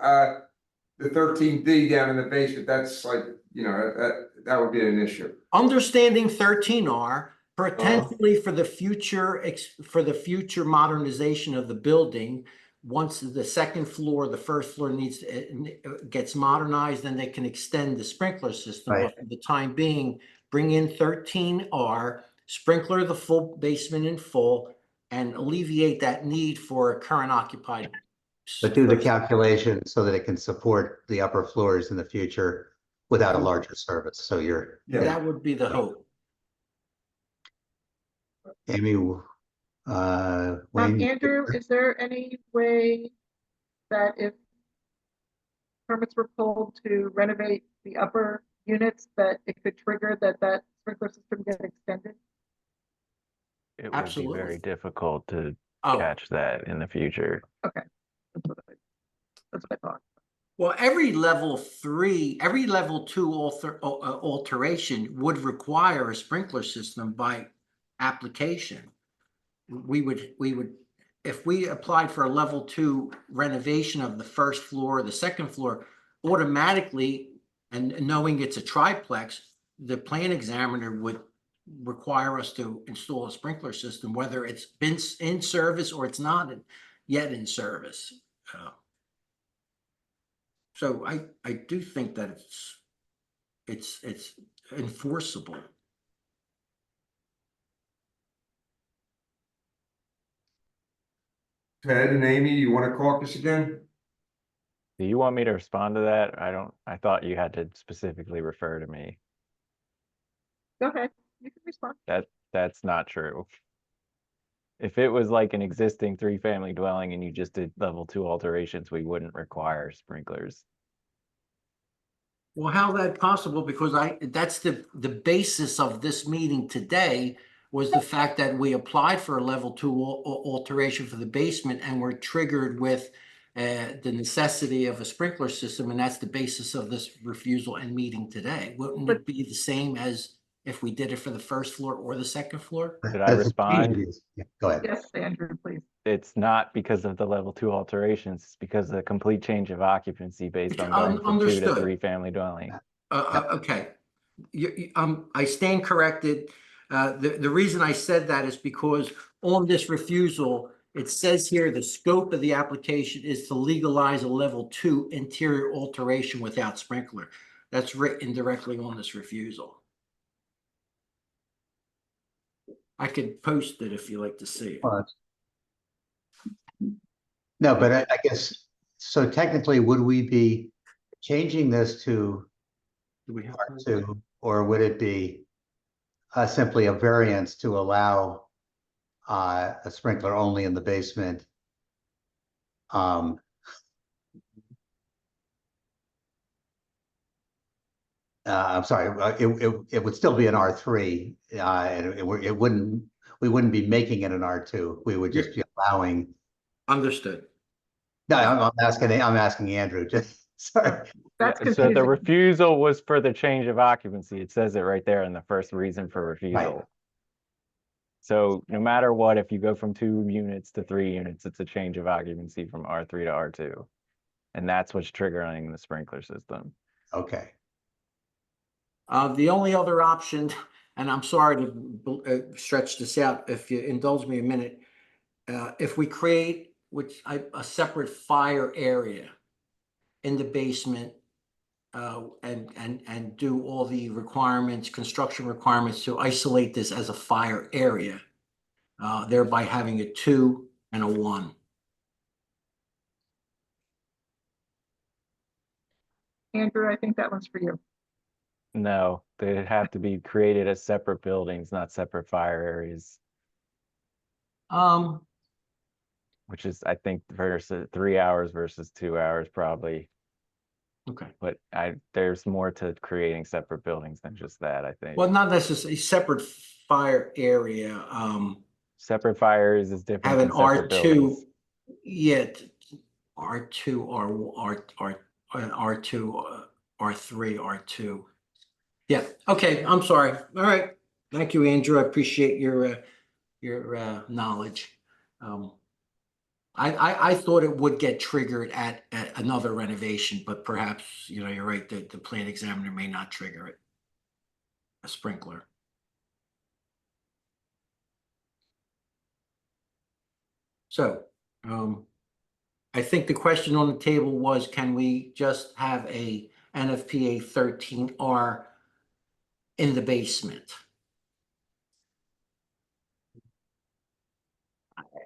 the 13D down in the basement, that's like, you know, that would be an issue. Understanding 13R, potentially for the future modernization of the building, once the second floor, the first floor gets modernized, then they can extend the sprinkler system. Right. But for the time being, bring in 13R, sprinkler the full basement in full, and alleviate that need for a current occupied. But do the calculation so that it can support the upper floors in the future without a larger service. So you're, That would be the hope. Amy, Wayne. Andrew, is there any way that if permits were pulled to renovate the upper units, that it could trigger that sprinkler system get extended? It would be very difficult to Oh. catch that in the future. Okay, that's what I thought. Well, every level 2 alteration would require a sprinkler system by application. We would, if we applied for a level 2 renovation of the first floor, or the second floor, automatically, and knowing it's a triplex, the plan examiner would require us to install a sprinkler system, whether it's been in service or it's not yet in service. So I do think that it's enforceable. Ted and Amy, you want to caucus again? Do you want me to respond to that? I thought you had to specifically refer to me. Go ahead, you can respond. That's not true. If it was like an existing 3-family dwelling and you just did level 2 alterations, we wouldn't require sprinklers. Well, how that possible? Because that's the basis of this meeting today, was the fact that we applied for a level 2 alteration for the basement and were triggered with the necessity of a sprinkler system, and that's the basis of this refusal and meeting today. Wouldn't it be the same as if we did it for the first floor or the second floor? Did I respond? Yeah, go ahead. Yes, Andrew, please. It's not because of the level 2 alterations, it's because of the complete change of occupancy based on going from 2 to 3-family dwelling. Okay, I stand corrected. The reason I said that is because on this refusal, it says here, the scope of the application is to legalize a level 2 interior alteration without sprinkler. That's written directly on this refusal. I could post it if you like to see it. No, but I guess, so technically, would we be changing this to R2, or would it be simply a variance to allow a sprinkler only in the basement? I'm sorry, it would still be an R3, and we wouldn't be making it an R2. We would just be allowing. Understood. No, I'm asking Andrew, just, sorry. So the refusal was for the change of occupancy. It says it right there in the first reason for refusal. Right. So no matter what, if you go from 2 units to 3 units, it's a change of occupancy from R3 to R2. And that's what's triggering the sprinkler system. Okay. The only other option, and I'm sorry to stretch this out, if you indulge me a minute, if we create a separate fire area in the basement, and do all the requirements, construction requirements to isolate this as a fire area, thereby having a 2 and a 1. Andrew, I think that one's for you. No, they have to be created as separate buildings, not separate fire areas. which is, I think, versus 3 hours versus 2 hours probably. Okay. But there's more to creating separate buildings than just that, I think. Well, not necessarily separate fire area, Separate fires is different have than an separate buildings. R2, yeah, R2, R2, R3, R2. Yeah, okay, I'm sorry. All right. Thank you, Andrew. I appreciate your knowledge. I thought it would get triggered at another renovation, but perhaps, you're right, the plan examiner may not trigger it. A sprinkler. So, I think the question on the table was, can we just have a NFPA 13R in the basement?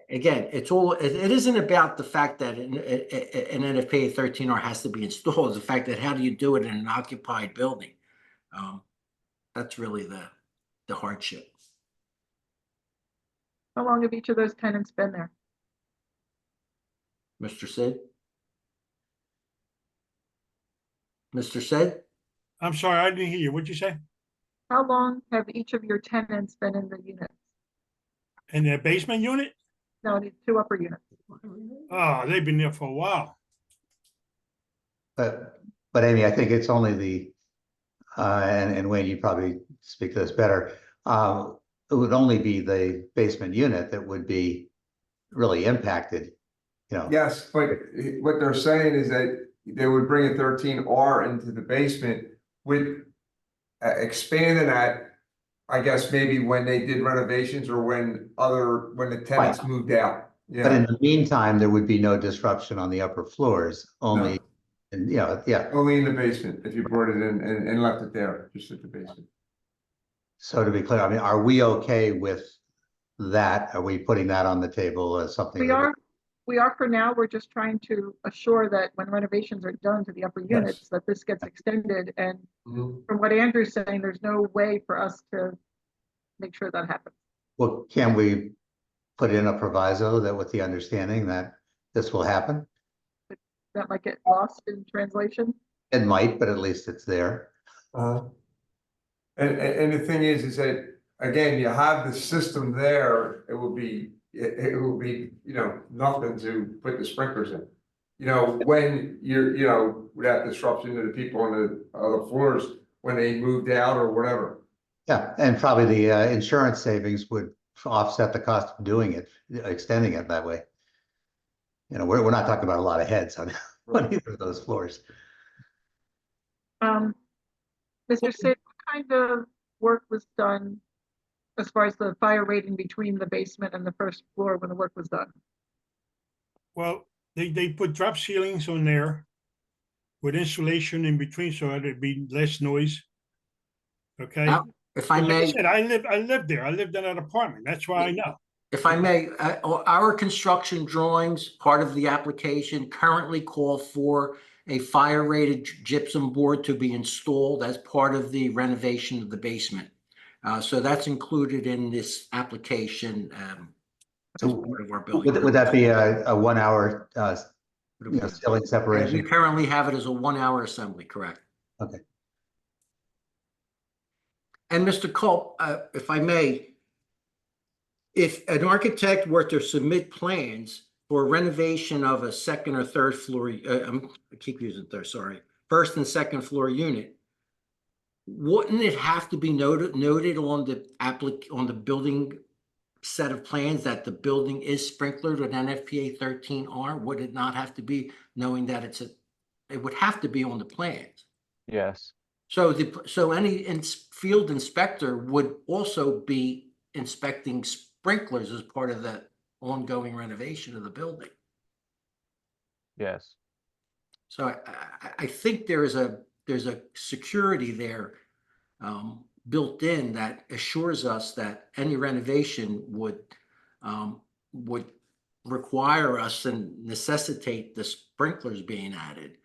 Again, it isn't about the fact that an NFPA 13R has to be installed. It's the fact that how do you do it in an occupied building? That's really the hardship. How long have each of those tenants been there? Mr. Sid? Mr. Sid? I'm sorry, I didn't hear you. What'd you say? How long have each of your tenants been in the units? In the basement unit? No, the 2 upper units. Oh, they've been there for a while. But Amy, I think it's only the, and Wayne, you probably speak to this better. It would only be the basement unit that would be really impacted, Yes, but what they're saying is that they would bring a 13R into the basement with expanding that, I guess maybe when they did renovations or when the tenants moved out. But in Yeah, the meantime, there would be no disruption on the upper floors, only, and yeah. only in the basement if you brought it in and left it there, just at the basement. So to be clear, I mean, are we okay with that? Are we putting that on the table as something? We are for now. We're just trying to assure that when renovations are done to the upper units, that this gets extended. And from what Andrew's saying, there's no way for us to make sure that happens. Well, can we put in a proviso that with the understanding that this will happen? That might get lost in translation. It might, but at least it's there. And the thing is that, again, you have the system there, it will be, nothing to put the sprinklers in. When you're, without disruption to the people on the other floors, when they moved out or whatever. Yeah, and probably the insurance savings would offset the cost of doing it, extending it that way. We're not talking about a lot of heads on either of those floors. Mr. Sid, what kind of work was done as far as the fire rating between the basement and the first floor when the work was done? Well, they put drop ceilings on there with insulation in between so there'd be less noise. Okay. Now, if I But like may, said, I lived there. I lived in an apartment. That's why I know. if I may, our construction drawings, part of the application currently call for a fire rated gypsum board to be installed as part of the renovation of the basement. So that's included in this application. As part of our building. Would that be a 1 hour ceiling We separation? currently have it as a 1 hour assembly, correct? Okay. And Mr. Culp, if I may, if an architect were to submit plans for renovation of a second or third floor, I keep using third, sorry, first and second floor unit, wouldn't it have to be noted on the building set of plans that the building is sprinklered with NFPA 13R? Would it not have to be, knowing that it would have to be on the plans? Yes. So any field inspector would also be inspecting sprinklers as part of the ongoing renovation of the building. Yes. So I think there's a security there built in that assures us that any renovation would require us and necessitate the sprinklers being added.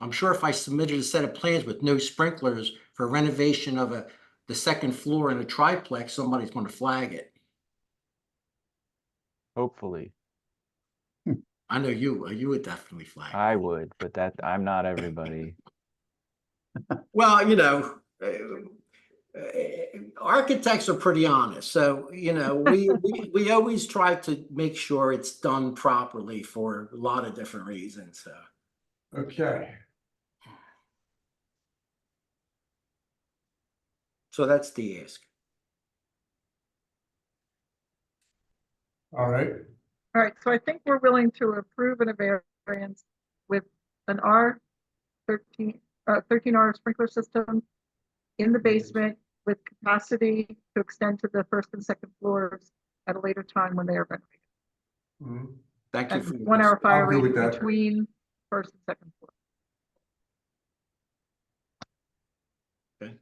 I'm sure if I submitted a set of plans with no sprinklers for renovation of the second floor in a triplex, somebody's going to flag it. hopefully. I know you would definitely flag. I would, but that, I'm not everybody. Well, architects are pretty honest, so, we always try to make sure it's done properly for a lot of different reasons, so. Okay, So that's the ask. all right. All right, so I think we're willing to approve an variance with an R13R sprinkler system in the basement with capacity to extend to the first and second floors at a later time when they are renovated. Mhm. Thank you And for your 1 hour fire I'll go with rating that. between first and second floor. Okay.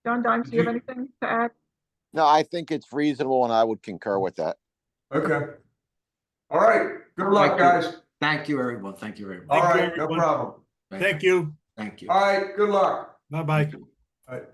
John Dimes, do you have anything to add? No, I think it's reasonable and I would concur with that. Okay. All right, good luck, Thank you. guys. Thank you, everyone. Thank you very much. All Thank you, right, no everyone. problem. Thank you. Thank you. All right, good luck. Bye-bye. All right.